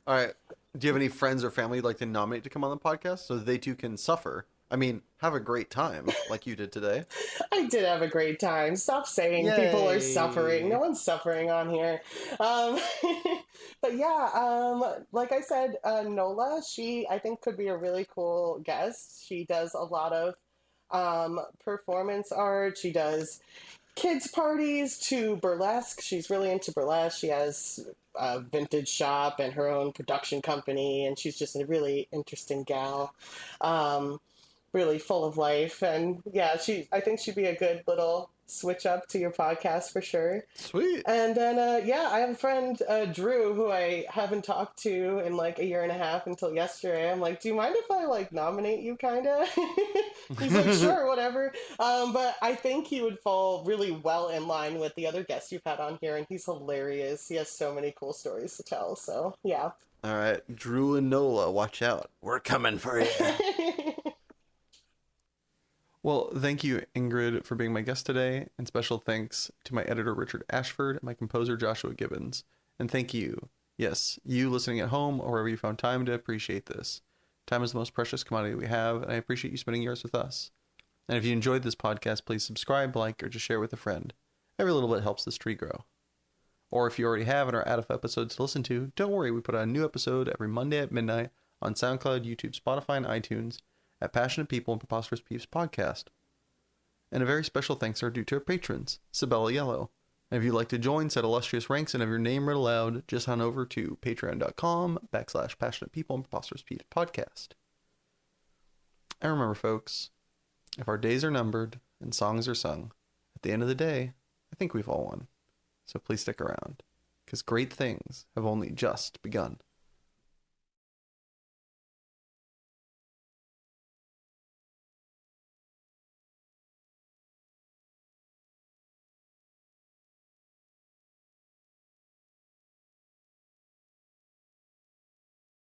All right. Do you have any friends or family you'd like to nominate to come on the podcast so they too can suffer? I mean, have a great time like you did today. I did have a great time. Stop saying people are suffering. No one's suffering on here. But yeah, like I said, Nola, she I think could be a really cool guest. She does a lot of performance art. She does kids parties to burlesque. She's really into burlesque. She has a vintage shop and her own production company, and she's just a really interesting gal. Really full of life, and yeah, I think she'd be a good little switch up to your podcast for sure. Sweet. And then, yeah, I have a friend, Drew, who I haven't talked to in like a year and a half until yesterday. I'm like, do you mind if I like nominate you, kind of? He's like, sure, whatever. But I think he would fall really well in line with the other guests you've had on here, and he's hilarious. He has so many cool stories to tell. So, yeah. All right, Drew and Nola, watch out. We're coming for you. Well, thank you, Ingrid, for being my guest today, and special thanks to my editor, Richard Ashford, and my composer, Joshua Gibbons. And thank you, yes, you listening at home or wherever you found time to appreciate this. Time is the most precious commodity we have, and I appreciate you spending yours with us. And if you enjoyed this podcast, please subscribe, like, or just share with a friend. Every little bit helps this tree grow. Or if you already have and are out of episodes to listen to, don't worry, we put out a new episode every Monday at midnight on SoundCloud, YouTube, Spotify, and iTunes at Passionate People and Preposterous Peeps Podcast. And a very special thanks are due to our patrons, Sabella Yellow. And if you'd like to join said illustrious ranks and have your name read aloud, just on over to patreon.com/Passionate People and Preposterous Peeps Podcast. And remember, folks, if our days are numbered and songs are sung, at the end of the day, I think we've all won. So please stick around, because great things have only just begun.